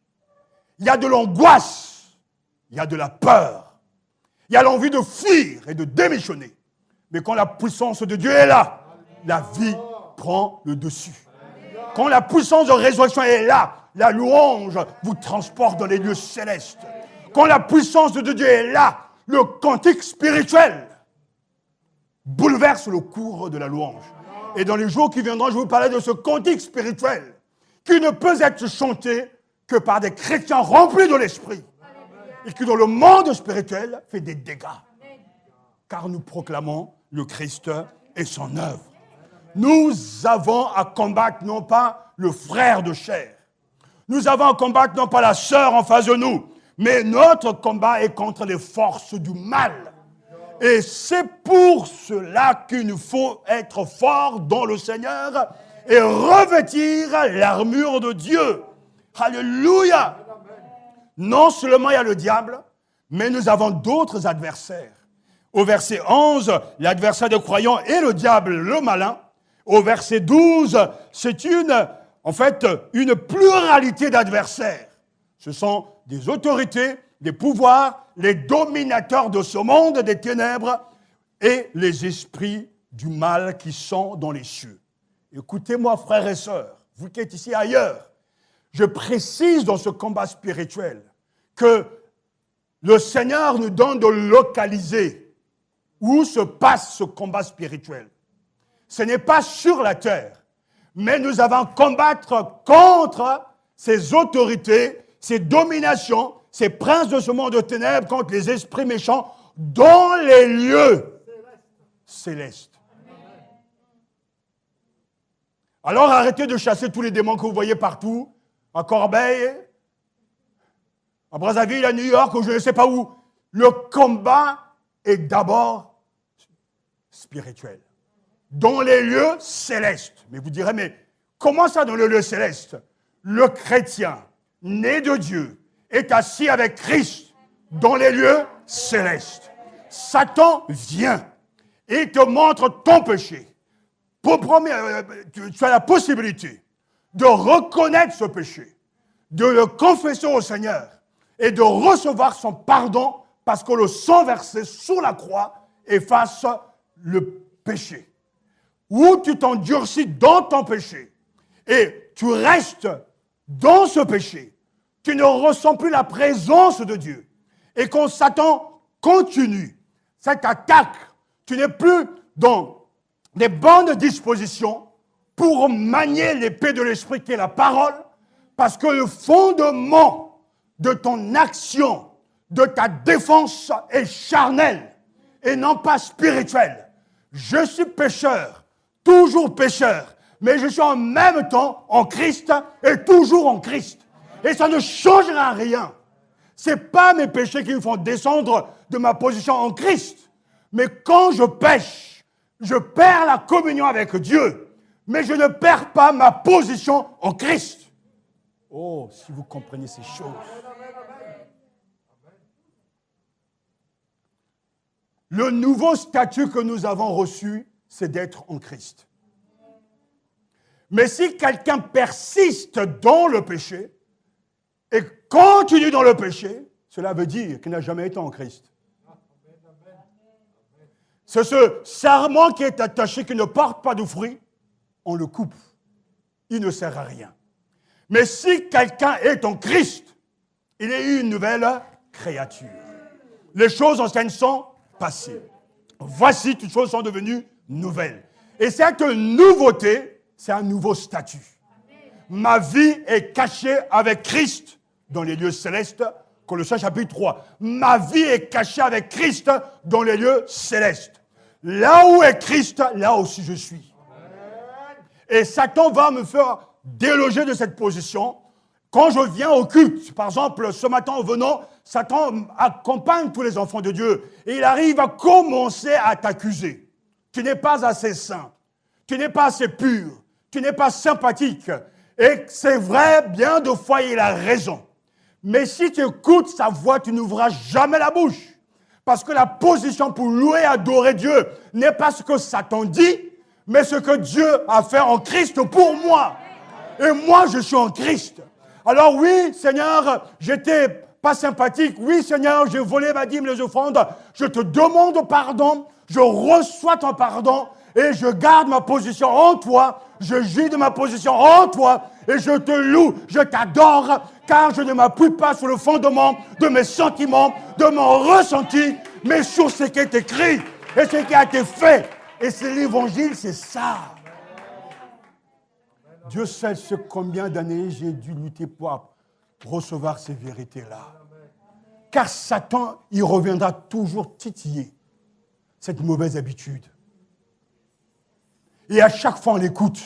Il y a de l'angoisse. Il y a de la peur. Il y a l'envie de fuir et de démissionner. Mais quand la puissance de Dieu est là, la vie prend le dessus. Quand la puissance de résurrection est là, la louange vous transporte dans les lieux célestes. Quand la puissance de Dieu est là, le cantique spirituel bouleverse le cours de la louange. Et dans les jours qui viendront, je vais vous parler de ce cantique spirituel qui ne peut être chanté que par des chrétiens remplis de l'esprit et qui, dans le monde spirituel, fait des dégâts. Car nous proclamons le Christ et son œuvre. Nous avons à combattre non pas le frère de chair. Nous avons à combattre non pas la sœur en face de nous, mais notre combat est contre les forces du mal. Et c'est pour cela qu'il nous faut être fort dans le Seigneur et revêtir l'armure de Dieu. Alléluia! Non seulement il y a le diable, mais nous avons d'autres adversaires. Au verset 11, l'adversaire des croyants est le diable, le malin. Au verset 12, c'est une pluralité d'adversaires. Ce sont des autorités, des pouvoirs, les dominateurs de ce monde des ténèbres et les esprits du mal qui sont dans les cieux. Écoutez-moi, frères et sœurs, vous qui êtes ici ailleurs, je précise dans ce combat spirituel que le Seigneur nous donne de localiser où se passe ce combat spirituel. Ce n'est pas sur la terre, mais nous avons à combattre contre ces autorités, ces dominations, ces princes de ce monde de ténèbres, contre les esprits méchants dans les lieux célestes. Alors arrêtez de chasser tous les démons que vous voyez partout, à Corbeil, à Brazzaville, à New York, ou je ne sais pas où. Le combat est d'abord spirituel, dans les lieux célestes. Mais vous direz, mais comment ça dans les lieux célestes? Le chrétien, né de Dieu, est assis avec Christ dans les lieux célestes. Satan vient et te montre ton péché. Tu as la possibilité de reconnaître ce péché, de le confesser au Seigneur et de recevoir son pardon parce que le sang versé sur la croix efface le péché. Ou tu t'endurcis dans ton péché et tu restes dans ce péché. Tu ne ressens plus la présence de Dieu. Et quand Satan continue cette attaque, tu n'es plus dans des bonnes dispositions pour manier l'épée de l'esprit qui est la parole, parce que le fondement de ton action, de ta défense est charnel et non pas spirituel. Je suis pécheur, toujours pécheur, mais je suis en même temps en Christ et toujours en Christ. Et ça ne changera rien. Ce n'est pas mes péchés qui me font descendre de ma position en Christ. Mais quand je pêche, je perds la communion avec Dieu, mais je ne perds pas ma position en Christ. Oh, si vous comprenez ces choses. Le nouveau statut que nous avons reçu, c'est d'être en Christ. Mais si quelqu'un persiste dans le péché et continue dans le péché, cela veut dire qu'il n'a jamais été en Christ. C'est ce sarment qui est attaché, qui ne porte pas de fruits, on le coupe. Il ne sert à rien. Mais si quelqu'un est en Christ, il est une nouvelle créature. Les choses anciennes sont passées. Voici, toutes choses sont devenues nouvelles. Et cette nouveauté, c'est un nouveau statut. Ma vie est cachée avec Christ dans les lieux célestes. Colossiens chapitre 3. Ma vie est cachée avec Christ dans les lieux célestes. Là où est Christ, là aussi je suis. Et Satan va me faire déloger de cette position. Quand je viens au culte, par exemple, ce matin en venant, Satan accompagne tous les enfants de Dieu. Et il arrive à commencer à t'accuser. Tu n'es pas assez saint. Tu n'es pas assez pur. Tu n'es pas sympathique. Et c'est vrai, bien de fois, il a raison. Mais si tu écoutes sa voix, tu n'ouvras jamais la bouche. Parce que la position pour louer et adorer Dieu n'est pas ce que Satan dit, mais ce que Dieu a fait en Christ pour moi. Et moi, je suis en Christ. Alors oui, Seigneur, j'étais pas sympathique. Oui, Seigneur, j'ai volé ma dîme, les offrandes. Je te demande pardon. Je reçois ton pardon. Et je garde ma position en toi. Je gis de ma position en toi. Et je te loue, je t'adore, car je ne m'appuie pas sur le fondement de mes sentiments, de mon ressenti, mais sur ce qui est écrit et ce qui a été fait. Et c'est l'évangile, c'est ça. Dieu sait combien d'années j'ai dû lutter pour recevoir ces vérités-là. Car Satan, il reviendra toujours titiller cette mauvaise habitude. Et à chaque fois, on l'écoute.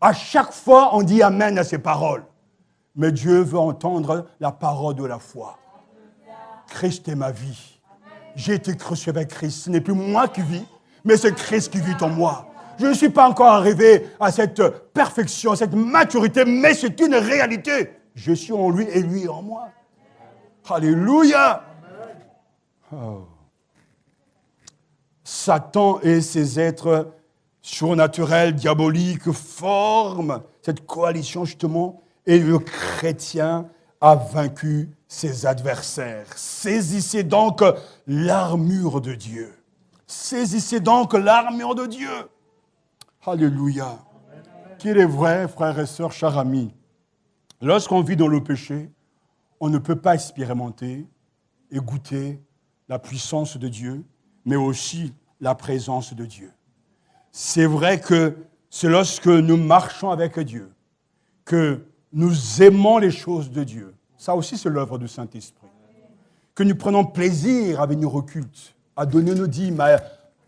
À chaque fois, on dit Amen à ces paroles. Mais Dieu veut entendre la parole de la foi. Christ est ma vie. J'ai été crucifié avec Christ. Ce n'est plus moi qui vis, mais c'est Christ qui vit en moi. Je ne suis pas encore arrivé à cette perfection, à cette maturité, mais c'est une réalité. Je suis en lui et lui en moi. Alléluia. Oh. Satan et ses êtres surnaturels, diaboliques, forment cette coalition justement, et le chrétien a vaincu ses adversaires. Saisissez donc l'armure de Dieu. Saisissez donc l'armure de Dieu. Alléluia. Qu'il est vrai, frères et sœurs, chers amis, lorsqu'on vit dans le péché, on ne peut pas expérimenter et goûter la puissance de Dieu, mais aussi la présence de Dieu. C'est vrai que c'est lorsque nous marchons avec Dieu, que nous aimons les choses de Dieu. Ça aussi, c'est l'œuvre du Saint-Esprit. Que nous prenons plaisir à venir au culte, à donner nos dîmes, à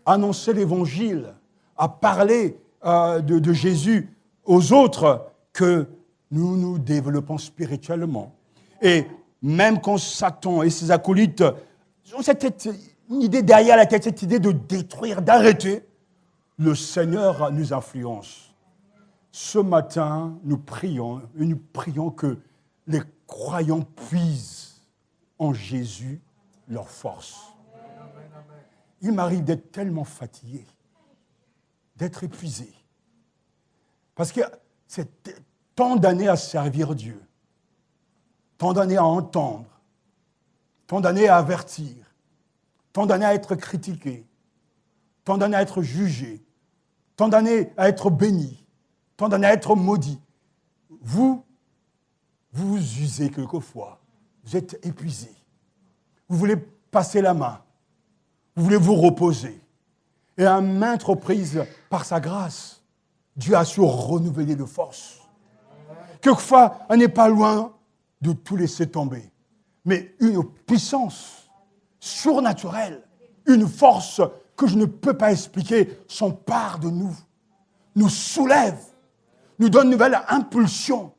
annoncer l'Évangile, à parler de Jésus aux autres, que nous nous développons spirituellement. Et même quand Satan et ses acolytes ont cette idée derrière la tête, cette idée de détruire, d'arrêter, le Seigneur nous influence. Ce matin, nous prions que les croyants puisent en Jésus leur force. Il m'arrive d'être tellement fatigué, d'être épuisé, parce que c'est tant d'années à servir Dieu, tant d'années à entendre, tant d'années à avertir, tant d'années à être critiqué, tant d'années à être jugé, tant d'années à être béni, tant d'années à être maudit. Vous usez quelquefois, vous êtes épuisé, vous voulez passer la main, vous voulez vous reposer. Et à maintes reprises, par sa grâce, Dieu a su renouveler de force. Quelquefois, on n'est pas loin de tout laisser tomber. Mais une puissance surnaturelle, une force que je ne peux pas expliquer, s'empare de nous, nous soulève, nous donne une nouvelle impulsion,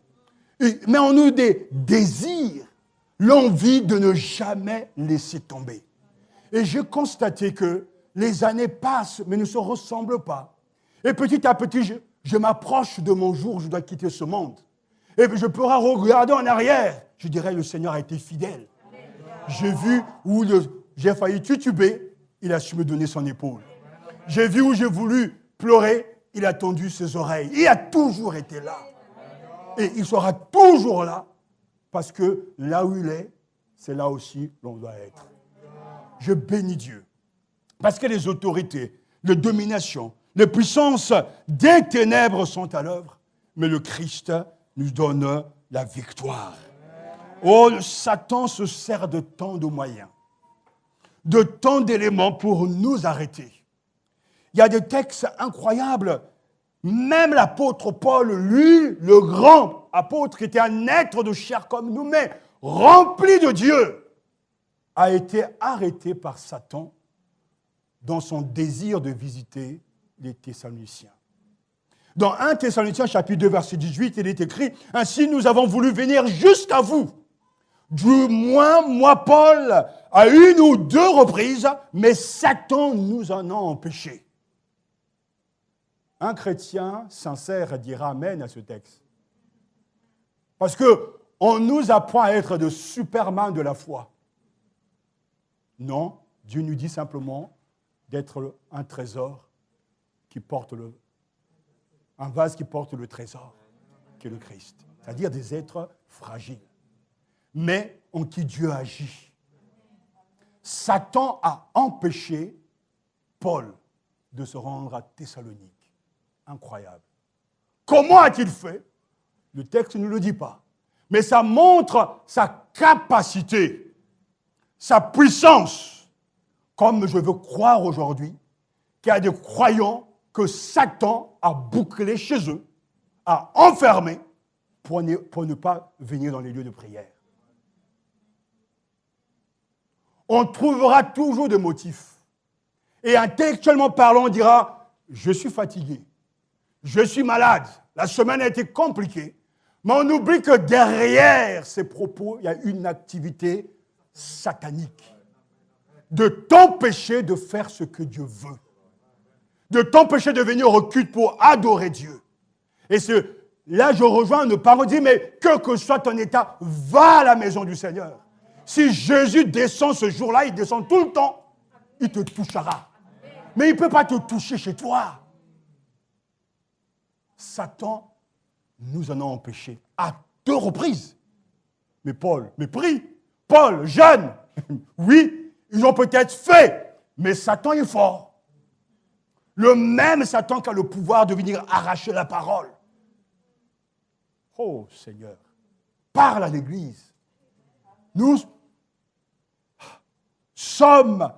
et met en nous des désirs, l'envie de ne jamais laisser tomber. Et j'ai constaté que les années passent, mais ne se ressemblent pas. Et petit à petit, je m'approche de mon jour où je dois quitter ce monde. Et je pourrai regarder en arrière. Je dirais, le Seigneur a été fidèle. J'ai vu où j'ai failli tituber, il a su me donner son épaule. J'ai vu où j'ai voulu pleurer, il a tendu ses oreilles. Il a toujours été là. Et il sera toujours là, parce que là où il est, c'est là aussi l'on doit être. Je bénis Dieu. Parce que les autorités, les dominations, les puissances des ténèbres sont à l'œuvre, mais le Christ nous donne la victoire. Oh, le Satan se sert de tant de moyens, de tant d'éléments pour nous arrêter. Il y a des textes incroyables. Même l'apôtre Paul, lui, le grand apôtre, qui était un être de chair comme nous, mais rempli de Dieu, a été arrêté par Satan dans son désir de visiter les Thessaloniciens. Dans 1 Thessaloniciens, chapitre 2, verset 18, il est écrit « Ainsi nous avons voulu venir jusqu'à vous. Du moins, moi, Paul, à une ou deux reprises, mais Satan nous en a empêchés. » Un chrétien sincère dira amen à ce texte. Parce qu'on nous apprend à être de superman de la foi. Non, Dieu nous dit simplement d'être un trésor qui porte un vase qui porte le trésor, qui est le Christ. C'est-à-dire des êtres fragiles, mais en qui Dieu agit. Satan a empêché Paul de se rendre à Thessalonique. Incroyable. Comment a-t-il fait? Le texte ne le dit pas. Mais ça montre sa capacité, sa puissance. Comme je veux croire aujourd'hui qu'il y a des croyants que Satan a bouclés chez eux, a enfermés pour ne pas venir dans les lieux de prière. On trouvera toujours des motifs. Et intellectuellement parlant, on dira « Je suis fatigué. Je suis malade. La semaine a été compliquée. » Mais on oublie que derrière ces propos, il y a une activité satanique. De t'empêcher de faire ce que Dieu veut. De t'empêcher de venir au culte pour adorer Dieu. Et là, je rejoins nos parents, dit, mais que soit ton état, va à la maison du Seigneur. Si Jésus descend ce jour-là, il descend tout le temps, il te touchera. Mais il ne peut pas te toucher chez toi. Satan nous en a empêchés à 2 reprises. Mais Paul, mépris. Paul, jeune, oui, ils ont peut-être fait, mais Satan est fort. Le même Satan qui a le pouvoir de venir arracher la parole. Oh Seigneur, parle à l'Église. Nous sommes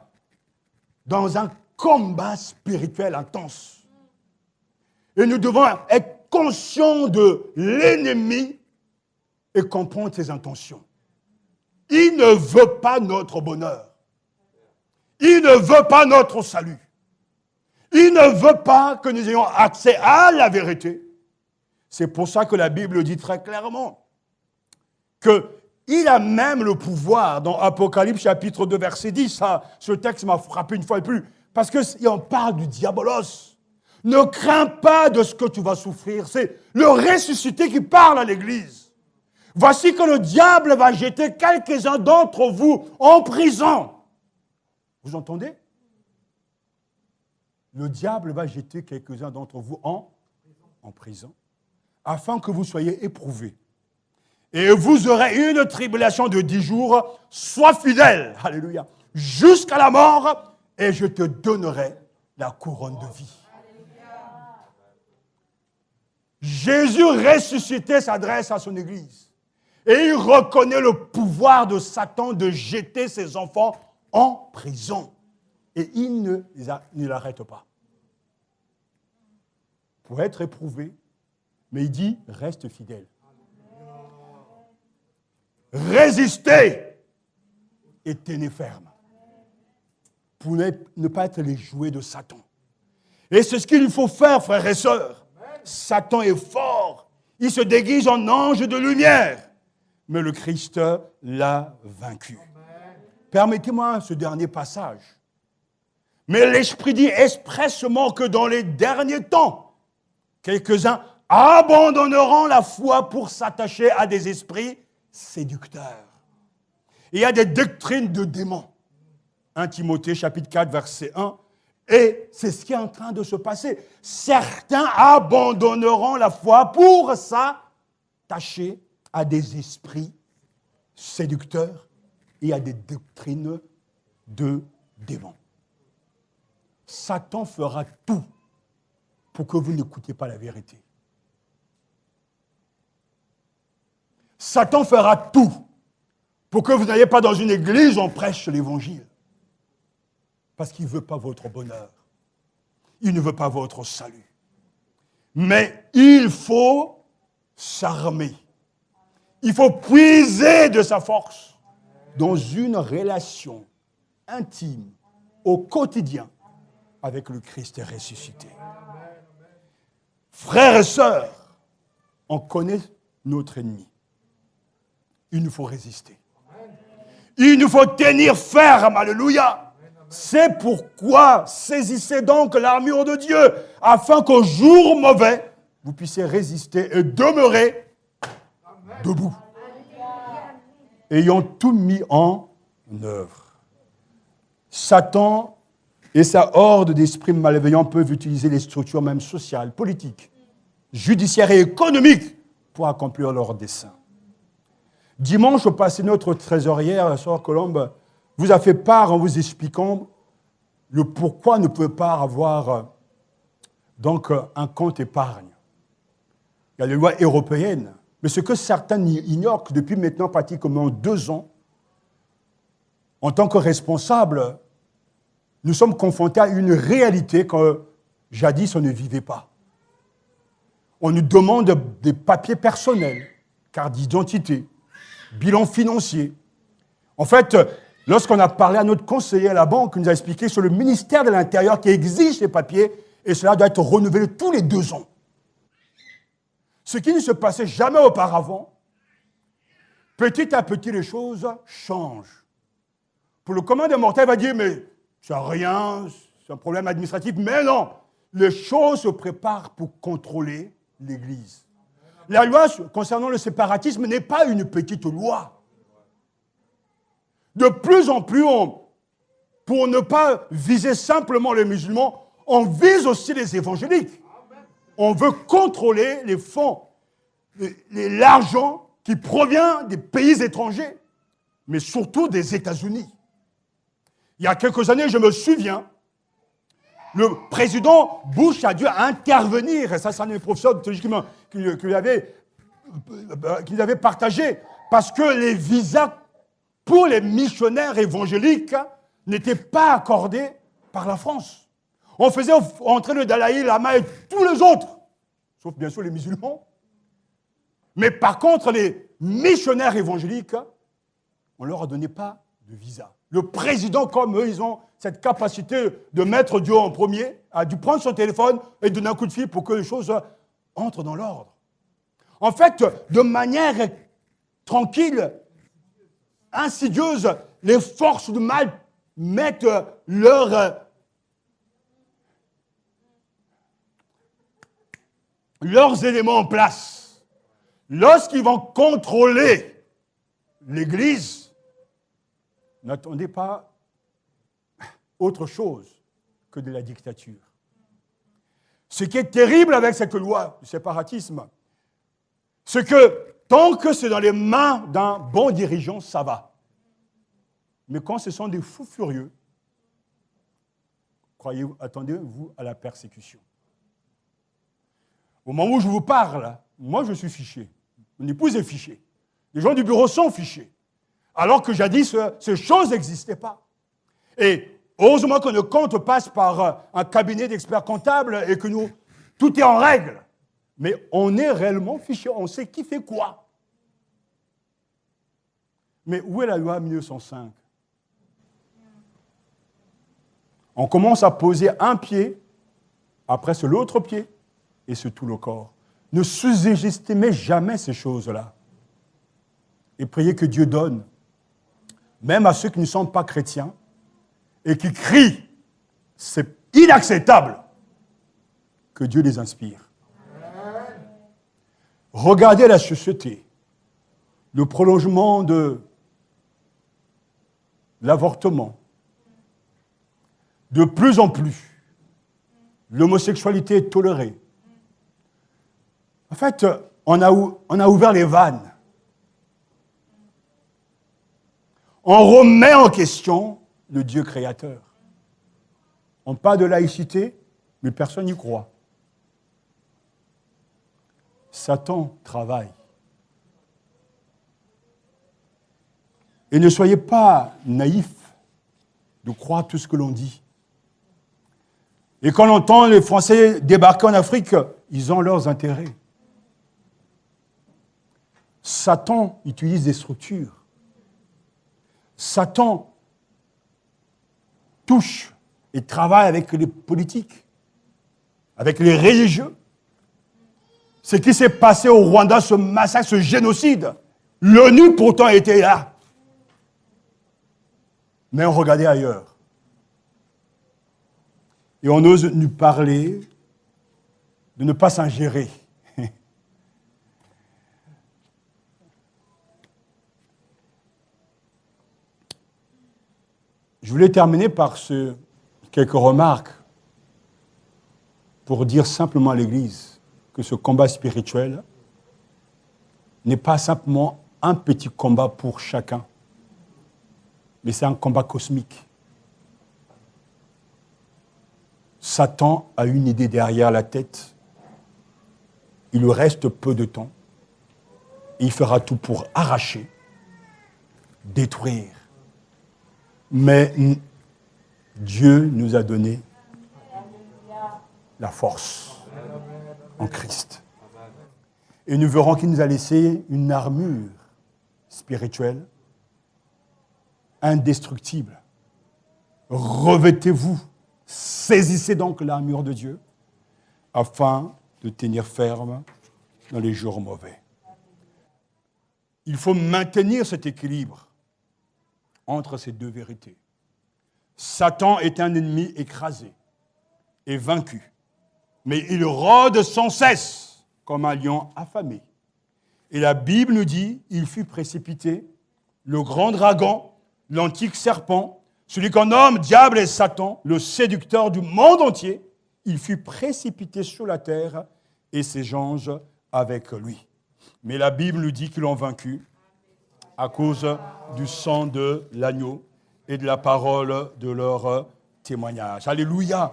dans un combat spirituel intense. Et nous devons être conscients de l'ennemi et comprendre ses intentions. Il ne veut pas notre bonheur. Il ne veut pas notre salut. Il ne veut pas que nous ayons accès à la vérité. C'est pour ça que la Bible dit très clairement qu'il a même le pouvoir, dans Apocalypse chapitre 2, verset 10, ce texte m'a frappé une fois et plus, parce qu'on parle du diabolos. Ne crains pas de ce que tu vas souffrir. C'est le ressuscité qui parle à l'Église. Voici que le diable va jeter quelques-uns d'entre vous en prison. Vous entendez? Le diable va jeter quelques-uns d'entre vous en prison, afin que vous soyez éprouvés. Et vous aurez une tribulation de 10 jours. Sois fidèle, alléluia, jusqu'à la mort, et je te donnerai la couronne de vie. Jésus ressuscité s'adresse à son Église. Et il reconnaît le pouvoir de Satan de jeter ses enfants en prison. Et il ne l'arrête pas. Pour être éprouvé, mais il dit, reste fidèle. Résistez et tenez ferme. Pour ne pas être les jouets de Satan. Et c'est ce qu'il faut faire, frères et sœurs. Satan est fort. Il se déguise en ange de lumière. Mais le Christ l'a vaincu. Permettez-moi ce dernier passage. Mais l'Esprit dit expressément que dans les derniers temps, quelques-uns abandonneront la foi pour s'attacher à des esprits séducteurs. Il y a des doctrines de démons. 1 Timothée chapitre 4, verset 1. Et c'est ce qui est en train de se passer. Certains abandonneront la foi pour s'attacher à des esprits séducteurs et à des doctrines de démons. Satan fera tout pour que vous n'écoutiez pas la vérité. Satan fera tout pour que vous n'ayez pas dans une église où on prêche l'évangile. Parce qu'il ne veut pas votre bonheur. Il ne veut pas votre salut. Mais il faut s'armer. Il faut puiser de sa force dans une relation intime, au quotidien, avec le Christ ressuscité. Frères et sœurs, on connaît notre ennemi. Il nous faut résister. Il nous faut tenir ferme, alléluia. C'est pourquoi saisissez donc l'armure de Dieu, afin qu'au jour mauvais, vous puissiez résister et demeurer debout. Ayant tout mis en œuvre. Satan et sa horde d'esprits malveillants peuvent utiliser les structures même sociales, politiques, judiciaires et économiques pour accomplir leurs desseins. Dimanche passé, notre trésorière, la sœur Colombe, vous a fait part en vous expliquant le pourquoi ne pouvez pas avoir donc un compte épargne. Il y a les lois européennes, mais ce que certains ignorent, que depuis maintenant pratiquement 2 ans, en tant que responsables, nous sommes confrontés à une réalité que jadis on ne vivait pas. On nous demande des papiers personnels, carte d'identité, bilan financier. En fait, lorsqu'on a parlé à notre conseiller à la banque, il nous a expliqué sur le ministère de l'Intérieur qui exige ces papiers et cela doit être renouvelé tous les 2 ans. Ce qui ne se passait jamais auparavant, petit à petit les choses changent. Pour le commun des mortels, il va dire, mais c'est rien, c'est un problème administratif. Mais non, les choses se préparent pour contrôler l'Église. La loi concernant le séparatisme n'est pas une petite loi. De plus en plus, pour ne pas viser simplement les musulmans, on vise aussi les évangéliques. On veut contrôler les fonds, l'argent qui provient des pays étrangers, mais surtout des États-Unis. Il y a quelques années, je me souviens, le président Bush a dû intervenir. Et ça, c'est un des professeurs de théologie qui l'avait partagé. Parce que les visas pour les missionnaires évangéliques n'étaient pas accordés par la France. On faisait entrer le Dalai Lama et tous les autres, sauf bien sûr les musulmans. Mais par contre, les missionnaires évangéliques, on ne leur donnait pas de visa. Le président, comme eux, ils ont cette capacité de mettre Dieu en premier, a dû prendre son téléphone et donner un coup de fil pour que les choses entrent dans l'ordre. En fait, de manière tranquille, insidieuse, les forces du mal mettent leurs éléments en place. Lorsqu'ils vont contrôler l'Église, n'attendez pas autre chose que de la dictature. Ce qui est terrible avec cette loi du séparatisme, c'est que tant que c'est dans les mains d'un bon dirigeant, ça va. Mais quand ce sont des fous furieux, attendez-vous à la persécution. Au moment où je vous parle, moi je suis fiché. Mon épouse est fichée. Les gens du bureau sont fichés. Alors que jadis, ces choses n'existaient pas. Et heureusement que nos comptes passent par un cabinet d'experts comptables et que tout est en règle. Mais on est réellement fiché, on sait qui fait quoi. Mais où est la loi 1905 ? On commence à poser un pied, après c'est l'autre pied, et c'est tout le corps. Ne sous-estimez jamais ces choses-là. Et priez que Dieu donne, même à ceux qui ne sont pas chrétiens, et qui crient, c'est inacceptable, que Dieu les inspire. Regardez la société, le prolongement de l'avortement. De plus en plus, l'homosexualité est tolérée. En fait, on a ouvert les vannes. On remet en question le Dieu créateur. On parle de laïcité, mais personne n'y croit. Satan travaille. Et ne soyez pas naïfs de croire tout ce que l'on dit. Et quand on entend les Français débarquer en Afrique, ils ont leurs intérêts. Satan utilise des structures. Satan touche et travaille avec les politiques, avec les religieux. Ce qui s'est passé au Rwanda, ce massacre, ce génocide, l'ONU pourtant était là. Mais on regardait ailleurs. Et on ose nous parler de ne pas s'ingérer. Je voulais terminer par quelques remarques pour dire simplement à l'Église que ce combat spirituel n'est pas simplement un petit combat pour chacun, mais c'est un combat cosmique. Satan a une idée derrière la tête. Il lui reste peu de temps. Et il fera tout pour arracher, détruire. Mais Dieu nous a donné la force en Christ. Et nous verrons qu'il nous a laissé une armure spirituelle indestructible. Revêtez-vous, saisissez donc l'armure de Dieu afin de tenir ferme dans les jours mauvais. Il faut maintenir cet équilibre entre ces deux vérités. Satan est un ennemi écrasé et vaincu, mais il rôde sans cesse comme un lion affamé. Et la Bible nous dit, il fut précipité, le grand dragon, l'antique serpent, celui qu'on nomme diable et Satan, le séducteur du monde entier, il fut précipité sur la terre et ses anges avec lui. Mais la Bible nous dit qu'ils l'ont vaincu à cause du sang de l'agneau et de la parole de leur témoignage. Alléluia!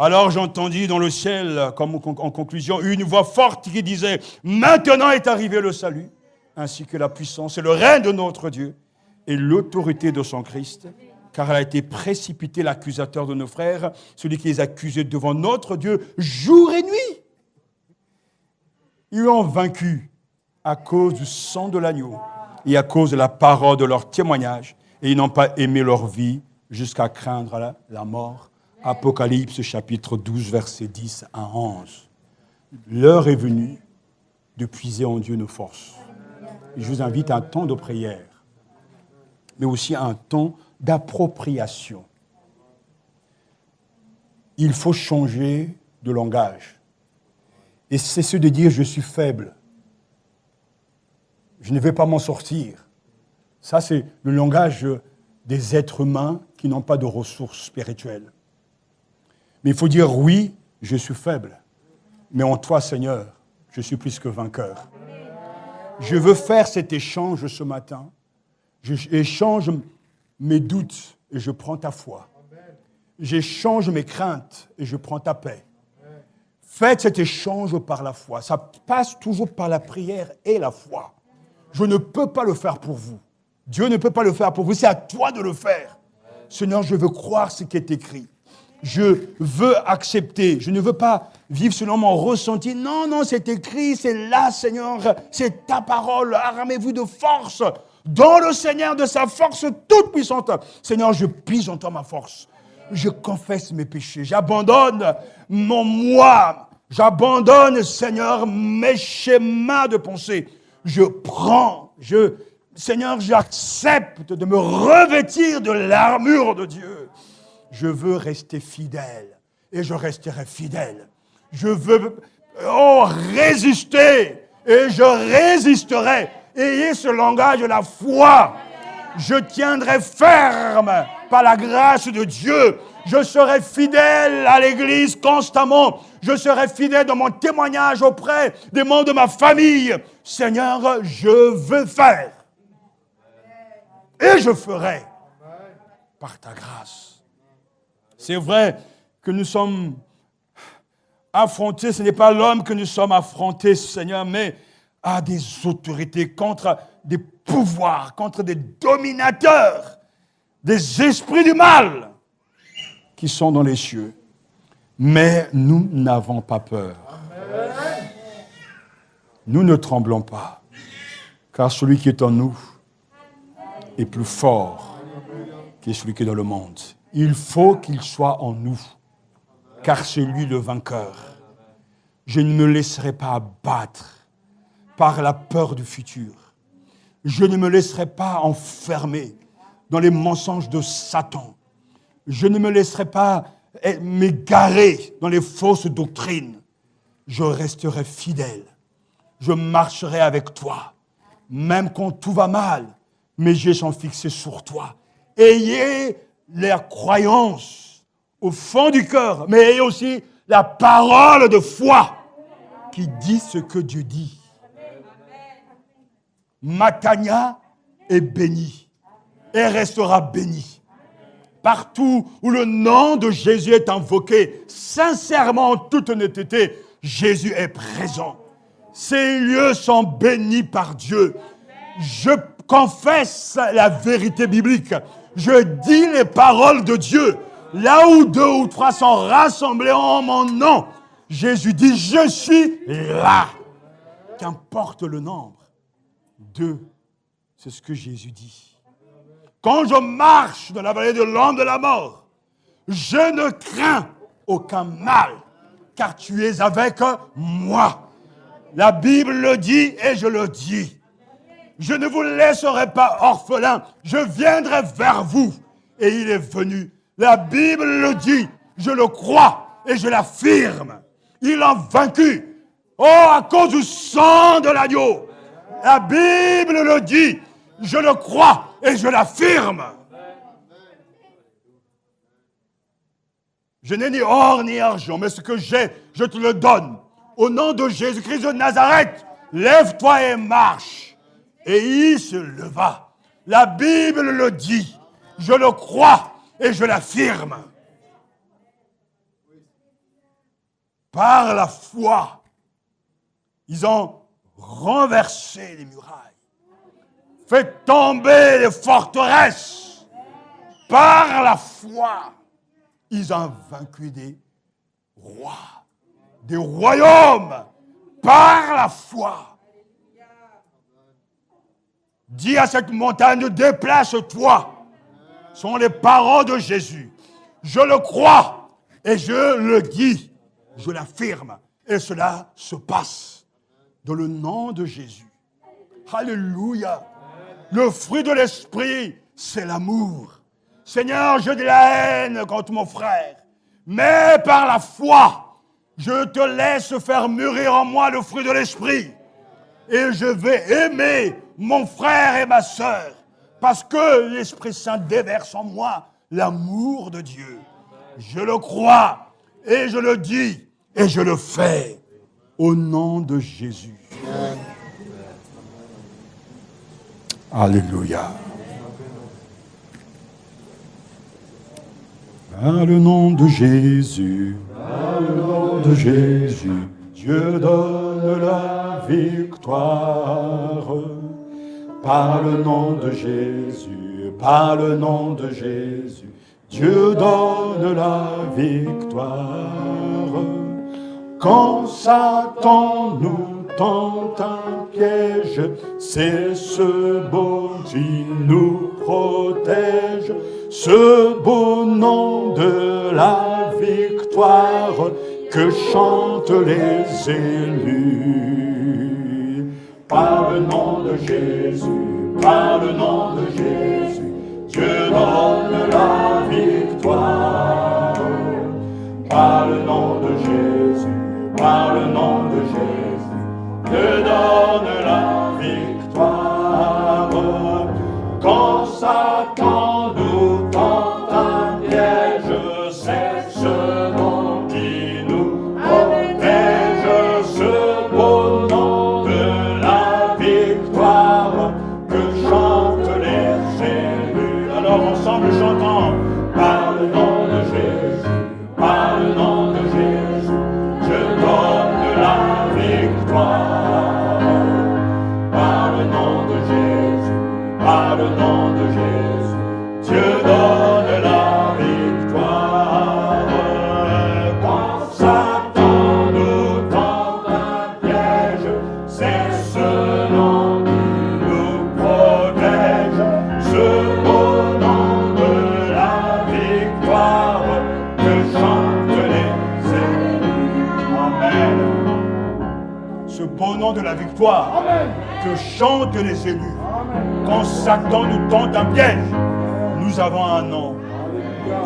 Alors j'entendis dans le ciel, comme en conclusion, une voix forte qui disait « Maintenant est arrivé le salut, ainsi que la puissance et le règne de notre Dieu et l'autorité de son Christ, car elle a été précipitée l'accusateur de nos frères, celui qui les accusait devant notre Dieu jour et nuit. Ils l'ont vaincu à cause du sang de l'agneau et à cause de la parole de leur témoignage, et ils n'ont pas aimé leur vie jusqu'à craindre la mort. » Apocalypse chapitre 12, versets 10 à 11. L'heure est venue de puiser en Dieu nos forces. Et je vous invite à un temps de prière, mais aussi à un temps d'appropriation. Il faut changer de langage et cesser de dire « je suis faible ». Je ne vais pas m'en sortir. Ça, c'est le langage des êtres humains qui n'ont pas de ressources spirituelles. Mais il faut dire « oui, je suis faible, mais en toi, Seigneur, je suis plus que vainqueur. » Je veux faire cet échange ce matin. J'échange mes doutes et je prends ta foi. J'échange mes craintes et je prends ta paix. Faites cet échange par la foi. Ça passe toujours par la prière et la foi. Je ne peux pas le faire pour vous. Dieu ne peut pas le faire pour vous. C'est à toi de le faire. Seigneur, je veux croire ce qui est écrit. Je veux accepter. Je ne veux pas vivre selon mon ressenti. Non, non, c'est écrit, c'est là, Seigneur. C'est ta parole. Armez-vous de force. Dans le Seigneur de sa force toute puissante. Seigneur, je pige en toi ma force. Je confesse mes péchés. J'abandonne mon moi. J'abandonne, Seigneur, mes schémas de pensée. Je prends, Seigneur, j'accepte de me revêtir de l'armure de Dieu. Je veux rester fidèle et je resterai fidèle. Je veux résister et je résisterai. Ayez ce langage de la foi. Je tiendrai ferme par la grâce de Dieu. Je serai fidèle à l'Église constamment. Je serai fidèle dans mon témoignage auprès des membres de ma famille. Seigneur, je veux faire. Et je ferai par ta grâce. C'est vrai que nous sommes affrontés, ce n'est pas l'homme que nous sommes affrontés, Seigneur, mais à des autorités, contre des pouvoirs, contre des dominateurs, des esprits du mal qui sont dans les cieux. Mais nous n'avons pas peur. Nous ne tremblons pas, car celui qui est en nous est plus fort que celui qui est dans le monde. Il faut qu'il soit en nous, car c'est lui le vainqueur. Je ne me laisserai pas abattre par la peur du futur. Je ne me laisserai pas enfermer dans les mensonges de Satan. Je ne me laisserai pas m'égarer dans les fausses doctrines. Je resterai fidèle. Je marcherai avec toi, même quand tout va mal. Mes yeux sont fixés sur toi. Ayez la croyance au fond du cœur, mais ayez aussi la parole de foi qui dit ce que Dieu dit. Matania est béni et restera béni. Partout où le nom de Jésus est invoqué, sincèrement, en toute honnêteté, Jésus est présent. Ces lieux sont bénis par Dieu. Je confesse la vérité biblique. Je dis les paroles de Dieu. Là où 2 ou 3 sont rassemblés en mon nom, Jésus dit, je suis là. Qu'importe le nombre. 2, c'est ce que Jésus dit. Quand je marche dans la vallée de l'ombre de la mort, je ne crains aucun mal, car tu es avec moi. La Bible le dit et je le dis. Je ne vous laisserai pas orphelins, je viendrai vers vous. Et il est venu. La Bible le dit, je le crois et je l'affirme. Il a vaincu. Oh, à cause du sang de l'agneau. La Bible le dit, je le crois et je l'affirme. Je n'ai ni or ni argent, mais ce que j'ai, je te le donne. Au nom de Jésus-Christ de Nazareth, lève-toi et marche. Et il se leva. La Bible le dit. Je le crois et je l'affirme. par la foi, ils ont renversé les murailles, fait tomber les forteresses. Par la foi, ils ont vaincu des rois, des royaumes, par la foi. Dis à cette montagne, déplace-toi. Ce sont les paroles de Jésus. Je le crois et je le dis, je l'affirme. Et cela se passe dans le nom de Jésus. Alléluia. Le fruit de l'esprit, c'est l'amour. Seigneur, j'ai de la haine contre mon frère. Mais par la foi, je te laisse faire mûrir en moi le fruit de l'esprit. Et je vais aimer mon frère et ma sœur. Parce que l'Esprit Saint déverse en moi l'amour de Dieu. Je le crois et je le dis et je le fais au nom de Jésus. Alléluia. Par le nom de Jésus, par le nom de Jésus, Dieu donne la victoire. Par le nom de Jésus, par le nom de Jésus, Dieu donne la victoire. Quand Satan nous tente un piège, c'est ce beau qui nous protège, ce beau nom de la victoire que chantent les élus. Par le nom de Jésus, par le nom de Jésus, Dieu donne la victoire. Par le nom de Jésus, par le nom de Jésus, Dieu donne la victoire. Quand Satan nous tente un piège, c'est ce nom qui nous protège, ce beau nom de la victoire que chantent les élus. Alors ensemble chantons, par le nom de Jésus, par le nom de Jésus, je donne la victoire. Par le nom de Jésus, par le nom de Jésus, Dieu donne la victoire. Quand Satan nous tente un piège, c'est ce nom qui nous protège, ce beau nom de la victoire que chantent les élus. Amen. Ce beau nom de la victoire que chantent les élus. Quand Satan nous tente un piège, nous avons un nom.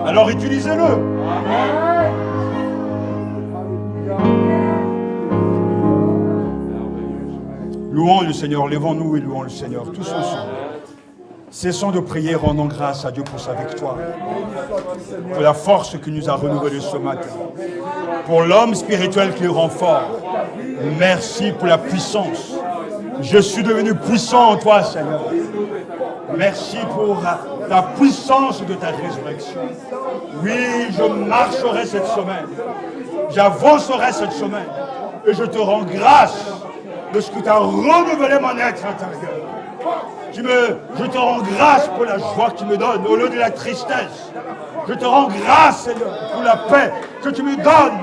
Alors utilisez-le. Louons le Seigneur, lèvons-nous et louons le Seigneur, tous ensemble. Cessons de prier, rendons grâce à Dieu pour sa victoire, pour la force qui nous a renouvelée ce matin, pour l'homme spirituel qui le rend fort. Merci pour la puissance. Je suis devenu puissant en toi, Seigneur. Merci pour la puissance de ta résurrection. Oui, je marcherai cette semaine. J'avancerai cette semaine. Et je te rends grâce de ce que tu as renouvelé mon être intérieur. Je te rends grâce pour la joie que tu me donnes au lieu de la tristesse. Je te rends grâce, Seigneur, pour la paix que tu me donnes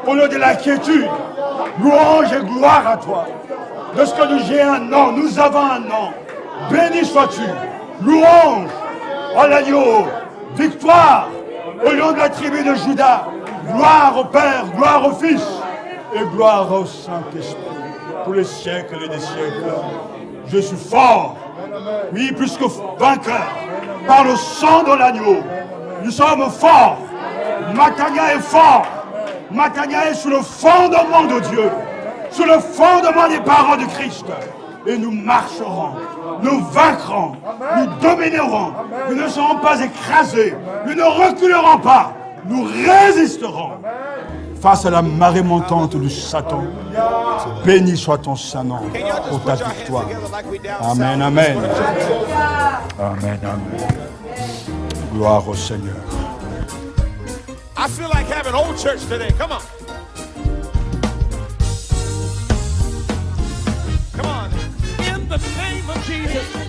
au lieu de l'inquiétude. Louange et gloire à toi. De ce que j'ai un nom, nous avons un nom. Béni sois-tu. Louange à l'agneau. Victoire au lion de la tribu de Juda. Gloire au Père, gloire au Fils et gloire au Saint-Esprit pour les siècles et des siècles. Je suis fort, oui, plus que vainqueur, par le sang de l'agneau. Nous sommes forts. Matania est fort. Matania est sous le fondement de Dieu, sous le fondement des paroles de Christ. Et nous marcherons, nous vaincrons, nous dominerons. Nous ne serons pas écrasés, nous ne reculerons pas, nous résisterons face à la marée montante du Satan. Béni soit ton Saint-Nom pour ta victoire. Amen, amen. Amen, amen. Gloire au Seigneur. I feel like having old church today. Come on. Jesus.